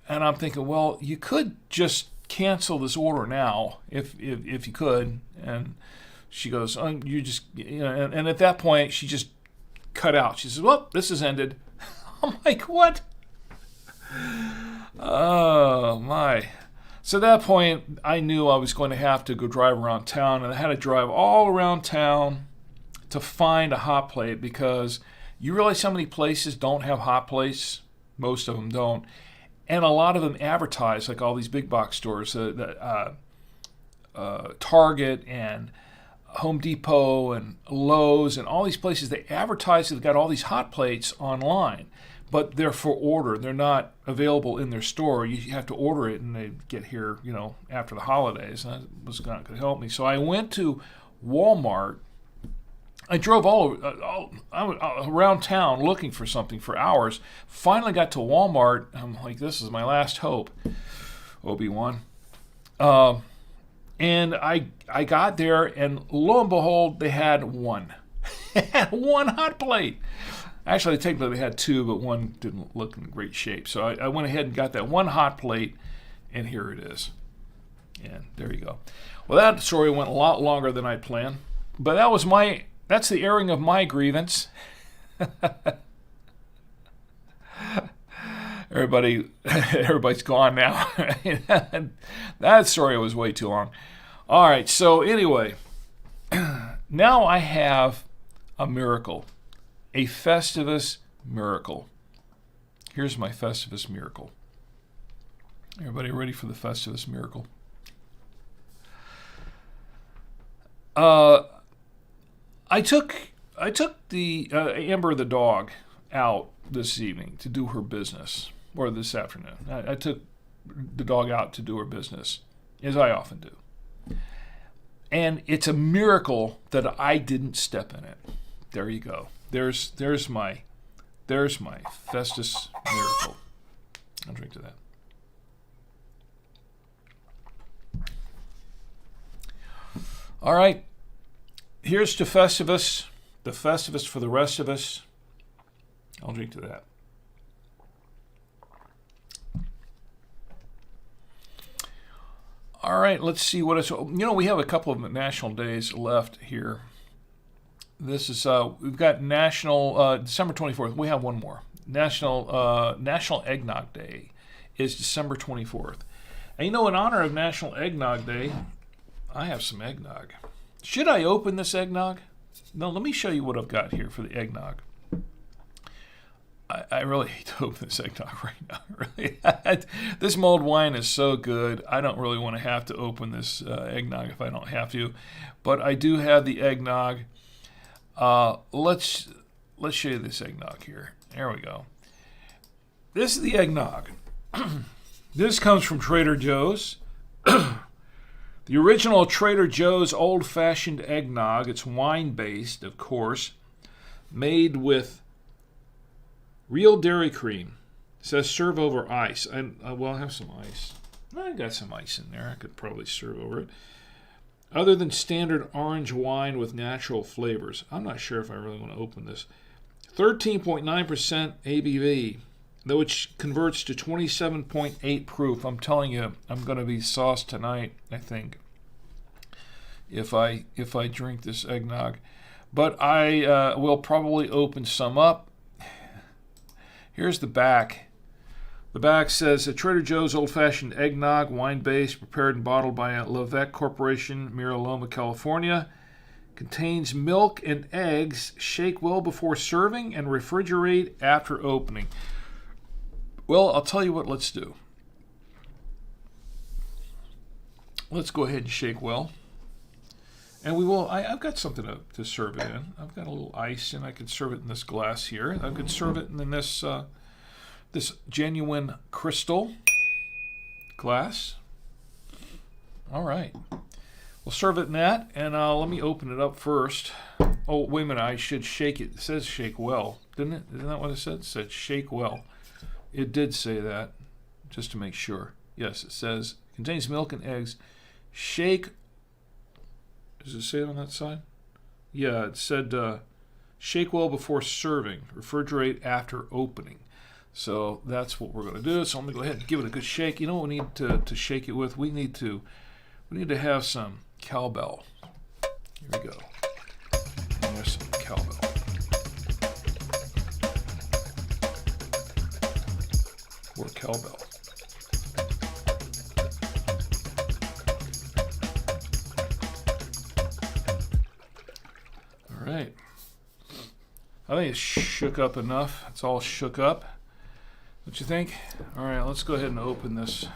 And I'm thinking, well, you could just cancel this order now if you could. And she goes, "You just," and at that point she just cut out. She says, "Well, this has ended." I'm like, what? Oh my. So at that point, I knew I was going to have to go drive around town, and I had to drive all around town to find a hot plate, because you realize how many places don't have hot plates? Most of them don't. And a lot of them advertise, like all these big box stores, Target and Home Depot and Lowe's and all these places, they advertise that they've got all these hot plates online, but they're for order. They're not available in their store. You have to order it, and they get here, after the holidays. That was not going to help me. So I went to Walmart. I drove all around town looking for something for hours. Finally got to Walmart. I'm like, this is my last hope, Obi-Wan. And I got there, and lo and behold, they had one. They had one hot plate. Actually, technically they had two, but one didn't look in great shape. So I went ahead and got that one hot plate, and here it is. And there you go. Well, that story went a lot longer than I planned, but that's the airing of my grievance. Everybody's gone now. That story was way too long. All right, so anyway, now I have a miracle, a Festivus miracle. Here's my Festivus miracle. Everybody ready for the Festivus miracle? I took the Amber the dog out this evening to do her business, or this afternoon. I took the dog out to do her business, as I often do. And it's a miracle that I didn't step in it. There you go. There's my Festus miracle. I'll drink to that. All right. Here's to Festivus, the Festivus for the rest of us. I'll drink to that. All right, let's see what it's. We have a couple of national days left here. This is we've got National December 24th. We have one more. National Eggnog Day is December 24th. And in honor of National Eggnog Day, I have some eggnog. Should I open this eggnog? No, let me show you what I've got here for the eggnog. I really hate to open this eggnog right now. Really, this mulled wine is so good. I don't really want to have to open this eggnog if I don't have to, but I do have the eggnog. Let's show you this eggnog here. There we go. This is the eggnog. This comes from Trader Joe's. The original Trader Joe's old-fashioned eggnog. It's wine-based, of course, made with real dairy cream. It says serve over ice. I'll have some ice. I got some ice in there. I could probably serve over it. Other than standard orange wine with natural flavors. I'm not sure if I really want to open this. 13.9% ABV, which converts to 27.8 proof. I'm telling you, I'm going to be sauced tonight, I think, if I drink this eggnog. But I will probably open some up. Here's the back. The back says, Trader Joe's old-fashioned eggnog, wine-based, prepared and bottled by Levesque Corporation, Mira Loma, California. Contains milk and eggs. Shake well before serving and refrigerate after opening. Well, I'll tell you what, let's do. Let's go ahead and shake well. And we will, I've got something to serve it in. I've got a little ice, and I could serve it in this glass here. I could serve it in this this genuine crystal glass. All right. We'll serve it in that, and let me open it up first. Oh, wait a minute. I should shake it. It says shake well, didn't it? Isn't that what it said? It said shake well. It did say that, just to make sure. Yes, it says contains milk and eggs. Shake. Does it say it on that side? Yeah, it said shake well before serving. Refrigerate after opening. So that's what we're going to do. So I'm going to go ahead and give it a good shake. You know what we need to shake it with? We need to have some cowbell. Here we go. And there's some cowbell. Or cowbell. All right. I think it's shook up enough. It's all shook up. What you think? All right, let's go ahead and open this.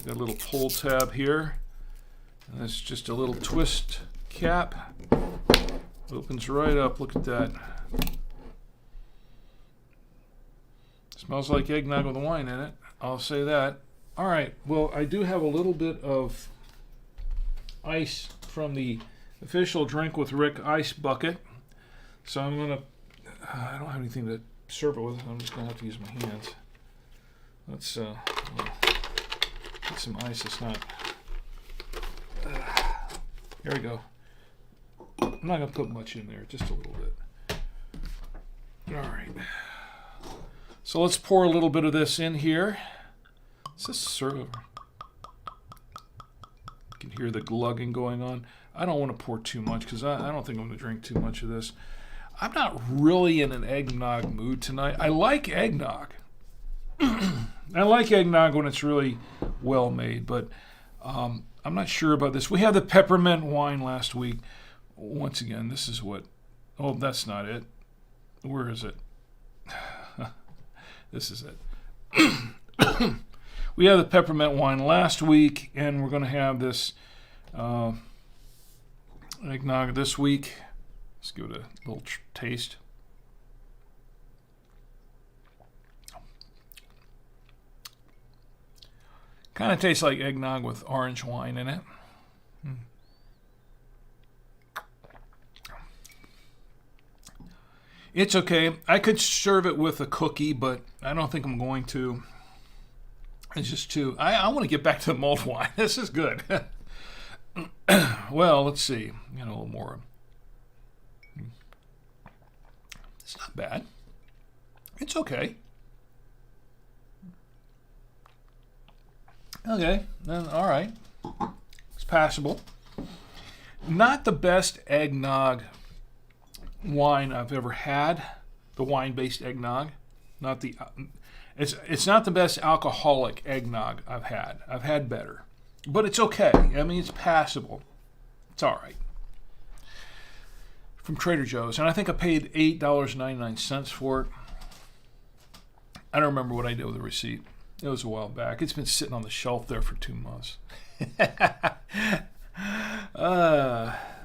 Got a little pull tab here. And that's just a little twist cap. Opens right up. Look at that. Smells like eggnog with wine in it. I'll say that. All right. Well, I do have a little bit of ice from the official Drink with Rick ice bucket. So I'm going to... I don't have anything to serve it with. I'm just going to have to use my hands. Let's get some ice. It's not... Here we go. I'm not going to put much in there, just a little bit. All right. So let's pour a little bit of this in here. It's just sort of... You can hear the glugging going on. I don't want to pour too much because I don't think I'm going to drink too much of this. I'm not really in an eggnog mood tonight. I like eggnog. I like eggnog when it's really well made, but I'm not sure about this. We had the peppermint wine last week. Once again, this is what... Oh, that's not it. Where is it? This is it. We had the peppermint wine last week, and we're going to have this eggnog this week. Let's give it a little taste. Kind of tastes like eggnog with orange wine in it. It's okay. I could serve it with a cookie, but I don't think I'm going to. It's just too... I want to get back to the mulled wine. This is good. Well, let's see. A little more. It's not bad. It's okay. Okay, then all right. It's passable. Not the best eggnog wine I've ever had. The wine-based eggnog. Not the. It's not the best alcoholic eggnog I've had. I've had better, but it's okay. I mean, it's passable. It's all right. From Trader Joe's, and I think I paid $8.99 for it. I don't remember what I did with the receipt. It was a while back. It's been sitting on the shelf there for 2 months.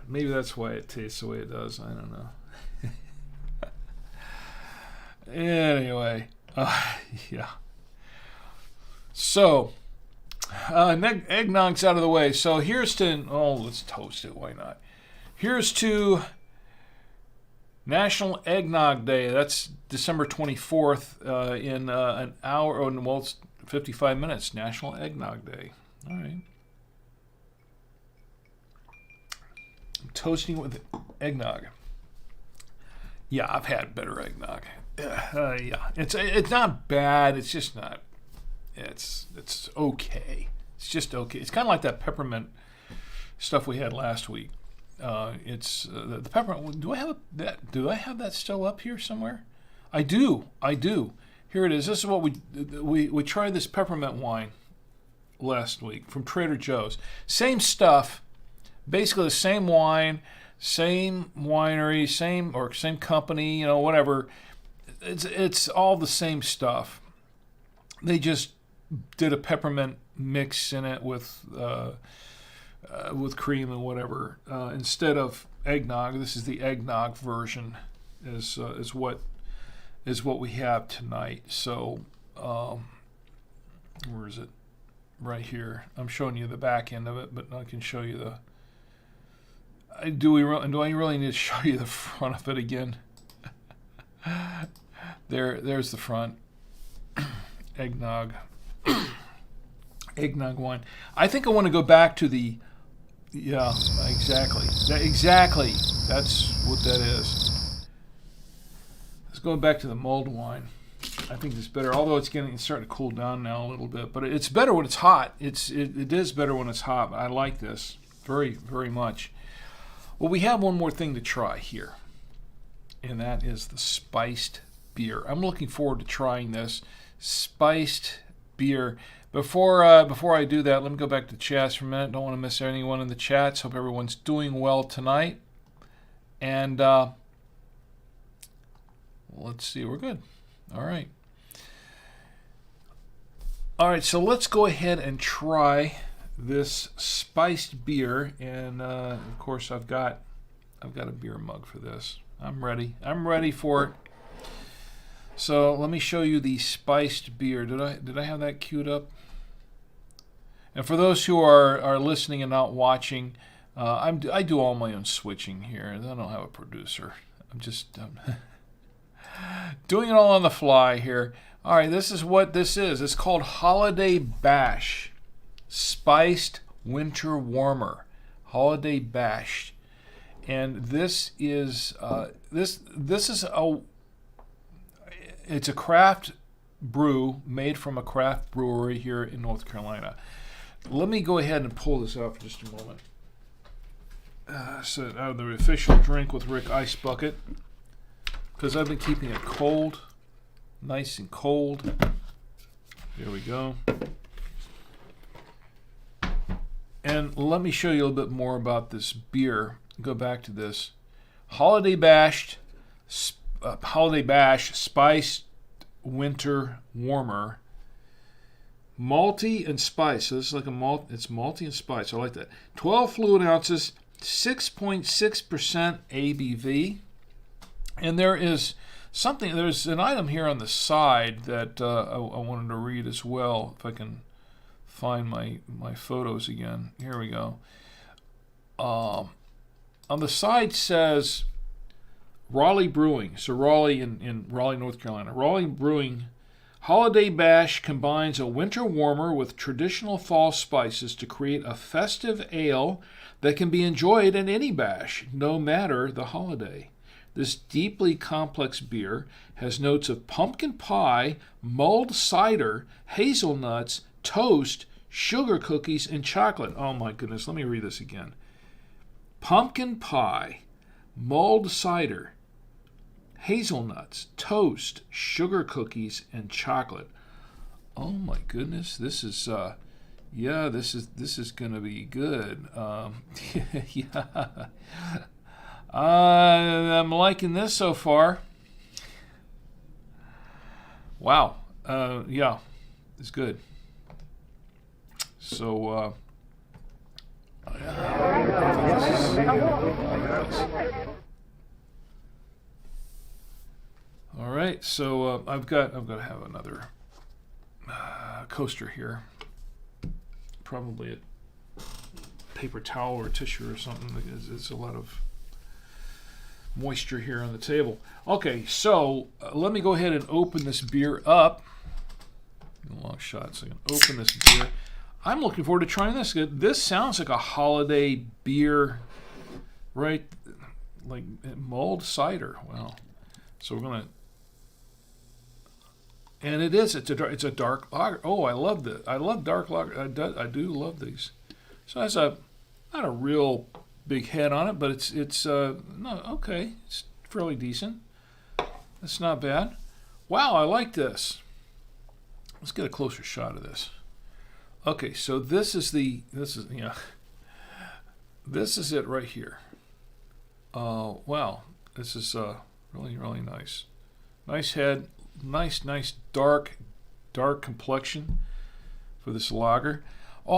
Maybe that's why it tastes the way it does. I don't know. Anyway, yeah. So, eggnog's out of the way. So here's to, let's toast it. Why not? Here's to National Eggnog Day. That's December 24th in an hour, it's 55 minutes. National Eggnog Day. All right. I'm toasting with eggnog. Yeah, I've had better eggnog. Yeah, it's not bad. It's just not. It's okay. It's just okay. It's kind of like that peppermint stuff we had last week. It's the peppermint. Do I have that? Do I have that still up here somewhere? I do. Here it is. This is what we tried this peppermint wine last week from Trader Joe's. Same stuff, basically the same wine, same winery, same company, whatever. It's all the same stuff. They just did a peppermint mix in it with cream and whatever instead of eggnog. This is the eggnog version. Is what we have tonight. So where is it? Right here. I'm showing you the back end of it, but I can show you the. Do I really need to show you the front of it again? There's the front. Eggnog wine. I think I want to go back to the. Yeah, exactly. Exactly. That's what that is. Let's go back to the mulled wine. I think it's better, although it's starting to cool down now a little bit. But it's better when it's hot. It is better when it's hot. I like this very, very much. Well, we have one more thing to try here, and that is the spiced beer. I'm looking forward to trying this spiced beer. Before I do that, let me go back to the chats for a minute. Don't want to miss anyone in the chats. Hope everyone's doing well tonight. And let's see, we're good. All right. So let's go ahead and try this spiced beer. And of course, I've got a beer mug for this. I'm ready. I'm ready for it. So let me show you the spiced beer. Did I have that queued up? And for those who are listening and not watching, I do all my own switching here. I don't have a producer. I'm just doing it all on the fly here. All right, this is what this is. It's called Holiday Bash Spiced Winter Warmer. Holiday Bash, and this is it's a craft brew made from a craft brewery here in North Carolina. Let me go ahead and pull this out for just a moment. So out of the official Drink with Rick ice bucket, because I've been keeping it cold, nice and cold. There we go. And let me show you a little bit more about this beer. Go back to this Holiday Bash Spiced Winter Warmer. Malty and spice. So this is like a malt. It's malty and spice. I like that. 12 fluid ounces, 6.6% ABV. And there's an item here on the side that I wanted to read as well, if I can find my photos again. Here we go. On the side says Raleigh Brewing. So Raleigh in Raleigh, North Carolina. Raleigh Brewing Holiday Bash combines a winter warmer with traditional fall spices to create a festive ale that can be enjoyed at any bash, no matter the holiday. This deeply complex beer has notes of pumpkin pie, mulled cider, hazelnuts, toast, sugar cookies, and chocolate. Oh my goodness, let me read this again. Pumpkin pie, mulled cider, hazelnuts, toast, sugar cookies, and chocolate. Oh my goodness, this is going to be good. Yeah. I'm liking this so far. Wow. Yeah, it's good. So, all right. So I've got to have another coaster here. Probably a paper towel or tissue or something. It's a lot of moisture here on the table. Okay, so let me go ahead and open this beer up. A long shot, so I can open this beer. I'm looking forward to trying this. This sounds like a holiday beer, right? Like mulled cider. Wow. So we're gonna, and it is. It's a dark lager. Oh, I love this. I love dark lager. I do love these. So it has not a real big head on it, but it's no, okay. It's fairly decent. It's not bad. Wow, I like this. Let's get a closer shot of this. Okay, so this is it right here. Wow, this is really, really nice. Nice head, nice dark complexion for this lager. Oh,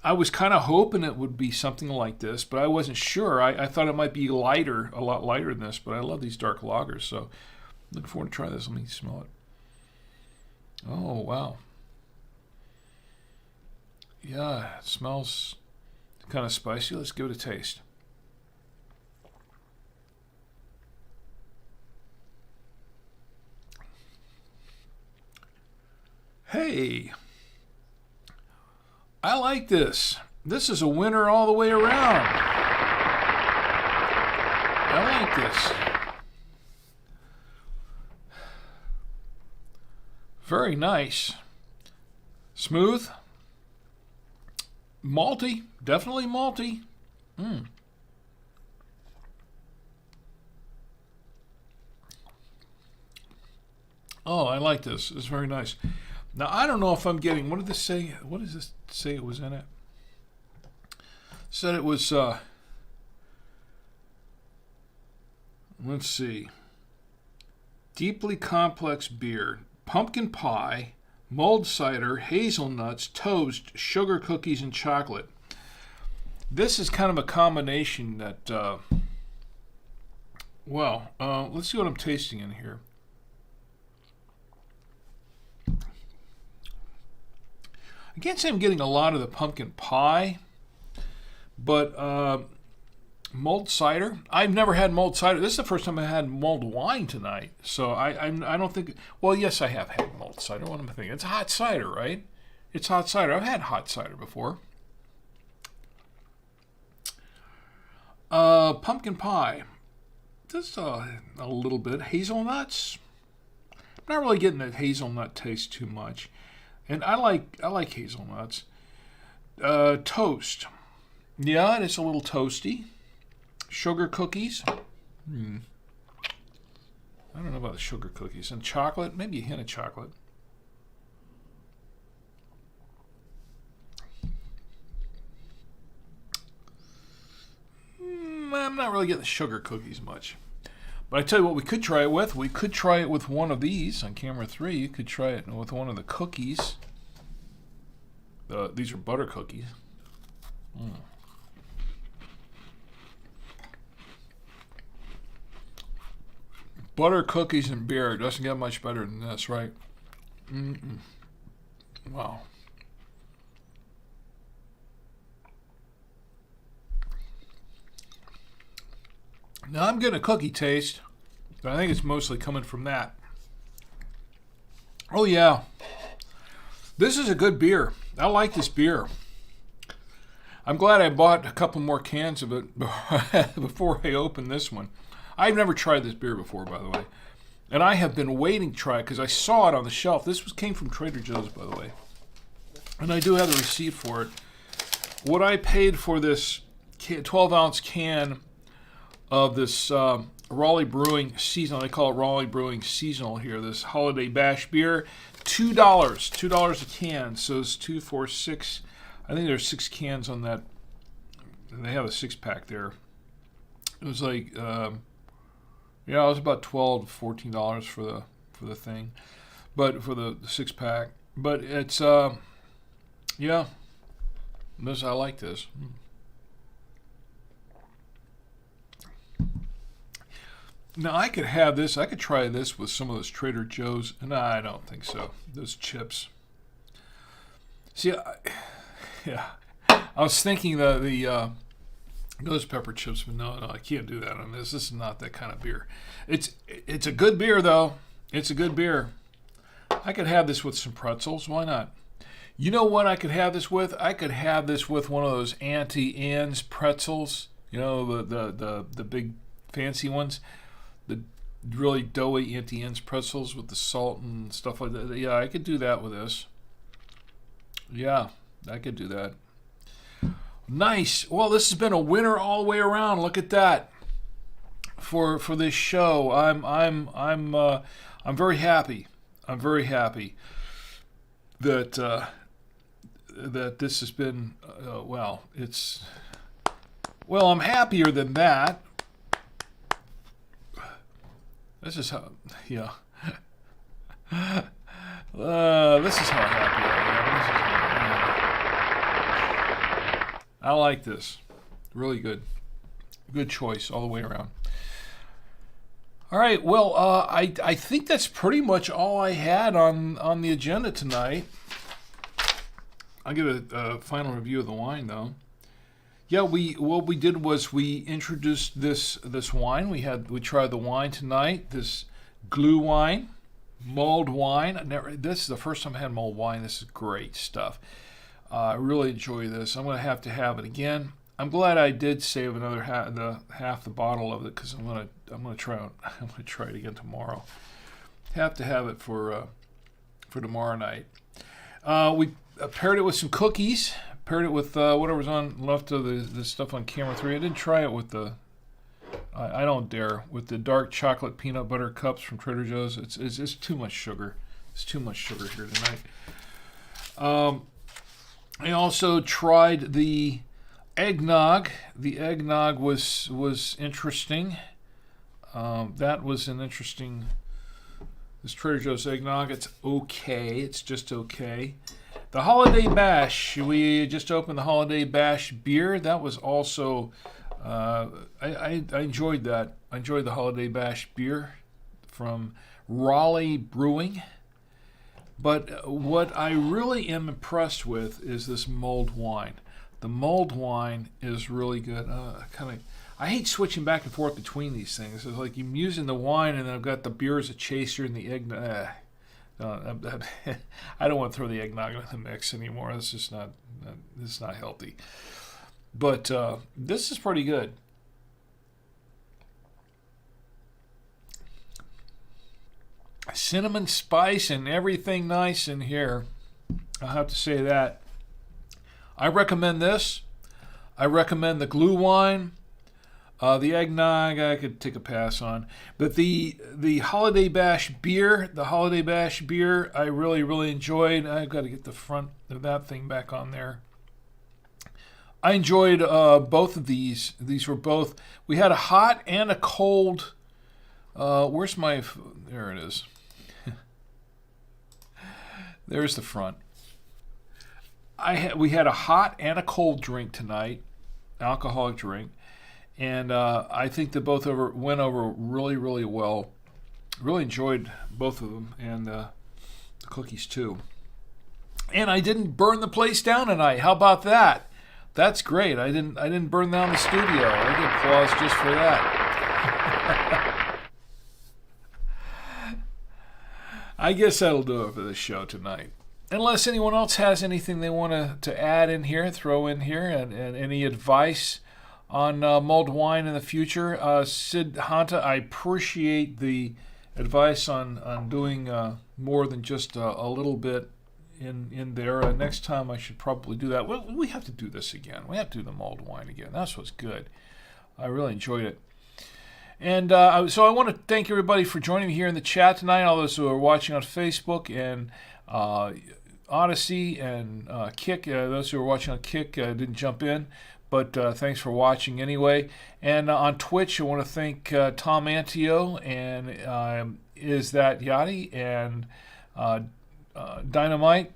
I was kind of hoping it would be something like this, but I wasn't sure. I thought it might be lighter, a lot lighter than this, but I love these dark lagers, so looking forward to try this. Let me smell it. Oh, wow. Yeah, it smells kind of spicy. Let's give it a taste. Hey, I like this. This is a winner all the way around. I like this. Very nice. Smooth. Malty. Definitely malty. Oh, I like this. It's very nice. Now, I don't know if I'm getting... What did this say? What does this say it was in it? Said it was... let's see. Deeply complex beer. Pumpkin pie, mulled cider, hazelnuts, toast, sugar cookies, and chocolate. This is kind of a combination that... let's see what I'm tasting in here. I can't say I'm getting a lot of the pumpkin pie, but mulled cider. I've never had mulled cider. This is the first time I had mulled wine tonight. So I don't think. Well, yes, I have had mulled cider. What am I thinking? It's hot cider, right? It's hot cider. I've had hot cider before. Pumpkin pie. Just a little bit. Hazelnuts. I'm not really getting the hazelnut taste too much. And I like hazelnuts. Toast. Yeah, it's a little toasty. Sugar cookies. I don't know about the sugar cookies. And chocolate. Maybe a hint of chocolate. I'm not really getting the sugar cookies much. But I tell you what we could try it with. We could try it with one of these on camera 3. You could try it with one of the cookies. These are butter cookies. Butter cookies and beer. It doesn't get much better than this, right? Wow. Now I'm getting a cookie taste, but I think it's mostly coming from that. Oh yeah, this is a good beer. I like this beer. I'm glad I bought a couple more cans of it before I opened this one. I've never tried this beer before, by the way, and I have been waiting to try it because I saw it on the shelf. This came from Trader Joe's, by the way, and I do have the receipt for it. What I paid for this 12-ounce can of this Raleigh Brewing Seasonal. They call it Raleigh Brewing Seasonal here. This holiday bash beer, $2. $2 a can. So it's 2, 4, 6. I think there's 6 cans on that. And they have a 6-pack there. It was like, it was about $12 to $14 for the thing. but for the 6-pack. But it's yeah, I like this. Now I could have this. I could try this with some of those Trader Joe's. No, I don't think so. Those chips. See, yeah, I was thinking the those pepper chips, but no, I can't do that on this. This is not that kind of beer. It's a good beer though. It's a good beer. I could have this with some pretzels. Why not? You know what I could have this with? I could have this with one of those Auntie Anne's pretzels. You know, the big fancy ones. The really doughy Auntie Anne's pretzels with the salt and stuff like that. Yeah, I could do that with this. Yeah, I could do that. Nice. Well, this has been a winner all the way around. Look at that. For this show, I'm very happy. I'm very happy that that this has been I'm happier than that. This is how this is how happy I am. I like this. Really good. Good choice all the way around. All right, well, I think that's pretty much all I had on the agenda tonight. I'll give a final review of the wine, though. Yeah, what we did was we introduced this wine. We tried the wine tonight. This glue wine, mulled wine. This is the first time I had mulled wine. This is great stuff. I really enjoy this. I'm going to have it again. I'm glad I did save another half the bottle of it because I'm gonna try it again tomorrow. Have to have it for tomorrow night. We paired it with some cookies. Paired it with whatever's on left of the stuff on camera 3. I didn't try it with the. I don't dare with the dark chocolate peanut butter cups from Trader Joe's. It's too much sugar. It's too much sugar here tonight. I also tried the eggnog. The eggnog was interesting. That was an interesting. This Trader Joe's eggnog. It's okay. It's just okay. The Holiday Bash. We just opened the Holiday Bash beer. That was also. I enjoyed that. I enjoyed the Holiday Bash beer from Raleigh Brewing. But what I really am impressed with is this mulled wine. The mulled wine is really good. I hate switching back and forth between these things. It's like I'm using the wine and then I've got the beer as a chaser and the eggnog. I don't want to throw the eggnog in the mix anymore. This is not healthy. But this is pretty good. Cinnamon spice and everything nice in here. I'll have to say that. I recommend this. I recommend the glue wine. The eggnog I could take a pass on. But the Holiday Bash beer, I really, really enjoyed. I've got to get the front of that thing back on there. I enjoyed both of these. These were both. We had a hot and a cold. Where's my? There it is. There's the front. We had a hot and a cold drink tonight, alcoholic drink, and I think that both went over really, really well. Really enjoyed both of them, and the cookies too. And I didn't burn the place down tonight. How about that? That's great. I didn't burn down the studio. I get applause just for that. I guess that'll do it for this show tonight. Unless anyone else has anything they want to add in here, throw in here, and any advice on mulled wine in the future. Sid Hanta, I appreciate the advice on doing more than just a little bit in there. Next time I should probably do that. We have to do this again. We have to do the mulled wine again. That's what's good. I really enjoyed it. And so I want to thank everybody for joining me here in the chat tonight, all those who are watching on Facebook and Odyssey and Kick. Those who are watching on Kick didn't jump in, but thanks for watching anyway. And on Twitch, I want to thank Tom Antio and Is That Yachty and Dynamite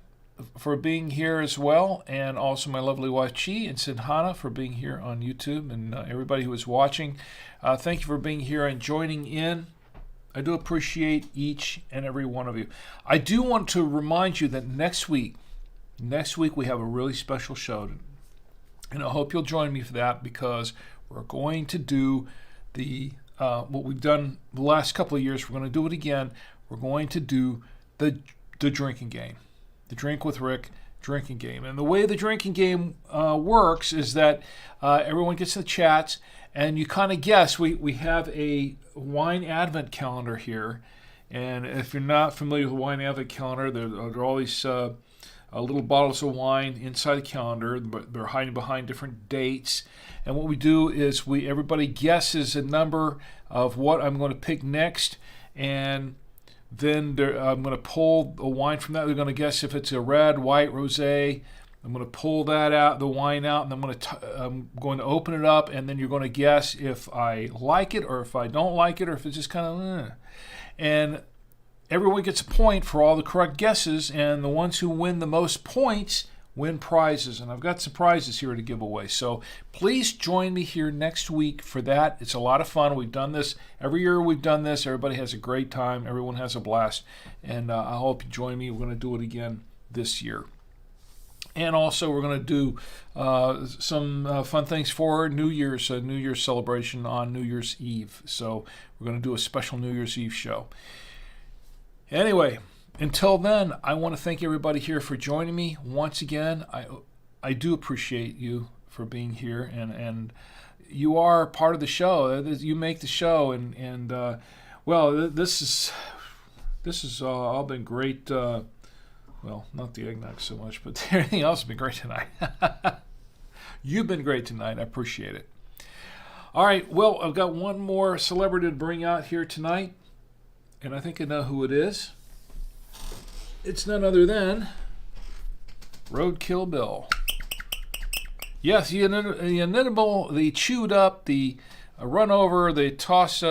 for being here as well, and also my lovely wife Chi and Sidhana for being here on YouTube, and everybody who is watching. Thank you for being here and joining in. I do appreciate each and every one of you. I do want to remind you that next week we have a really special show, and I hope you'll join me for that, because we're going to do what we've done the last couple of years. We're going to do it again. We're going to do the drinking game. The Drink with Rick drinking game. And the way the drinking game works is that everyone gets in the chats, and you kind of guess. We have a wine advent calendar here. And if you're not familiar with the wine advent calendar, there are all these little bottles of wine inside the calendar, but they're hiding behind different dates. And what we do is everybody guesses a number of what I'm going to pick next, and then I'm going to pull a wine from that. They're going to guess if it's a red, white, rosé. I'm going to pull that out, the wine out, and I'm going to open it up, and then you're going to guess if I like it or if I don't like it, or if it's just kind of And everyone gets a point for all the correct guesses, and the ones who win the most points win prizes. And I've got some prizes here to give away. So please join me here next week for that. It's a lot of fun. We've done this every year. We've done this. Everybody has a great time. Everyone has a blast. And I hope you join me. We're going to do it again this year. And also, we're going to do some fun things for New Year's celebration on New Year's Eve. So we're going to do a special New Year's Eve show. Anyway, until then, I want to thank everybody here for joining me once again. I do appreciate you for being here, and you are part of the show. You make the show, and well, this is all been great. Well, not the eggnog so much, but everything else has been great tonight. You've been great tonight. I appreciate it. All right, well, I've got one more celebrity to bring out here tonight, and I think I know who it is. It's none other than Roadkill Bill. Yes, the inimitable, the chewed up, the run over, the tossed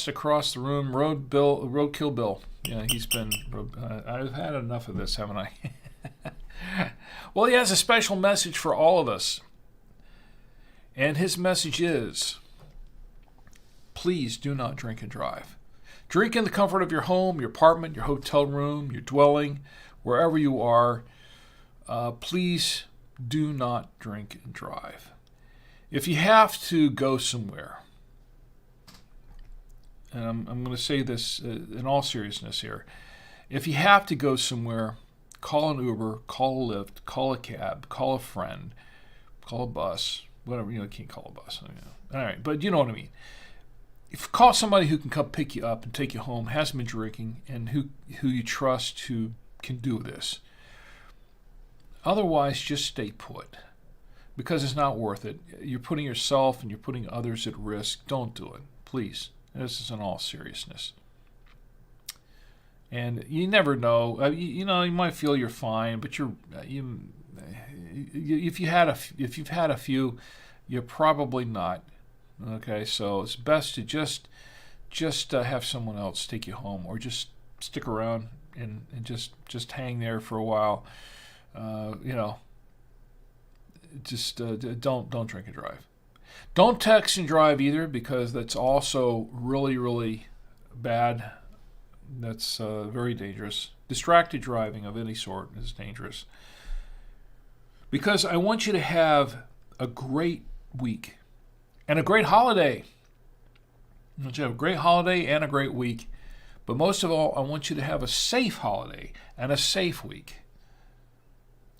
across the room, Roadkill Bill. Yeah, he's been. I've had enough of this, haven't I? Well, he has a special message for all of us. And his message is, please do not drink and drive. Drink in the comfort of your home, your apartment, your hotel room, your dwelling, wherever you are. Please do not drink and drive. If you have to go somewhere, and I'm going to say this in all seriousness here, if you have to go somewhere, call an Uber, call a Lyft, call a cab, call a friend, call a bus, whatever. You can't call a bus. All right, but you know what I mean. If call somebody who can come pick you up and take you home, hasn't been drinking, and who you trust who can do this. Otherwise, just stay put, because it's not worth it. You're putting yourself and you're putting others at risk. Don't do it, please. This is in all seriousness. And you never know. You might feel you're fine, but if you've had a few, you're probably not. Okay, so it's best to just have someone else take you home, or just stick around and just hang there for a while. Don't drink and drive. Don't text and drive either, because that's also really, really bad. That's very dangerous. Distracted driving of any sort is dangerous. Because I want you to have a great week and a great holiday. I want you to have a great holiday and a great week. But most of all, I want you to have a safe holiday and a safe week.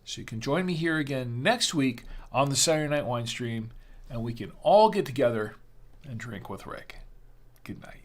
So you can join me here again next week on the Saturday Night Winestream, and we can all get together and drink with Rick. Good night.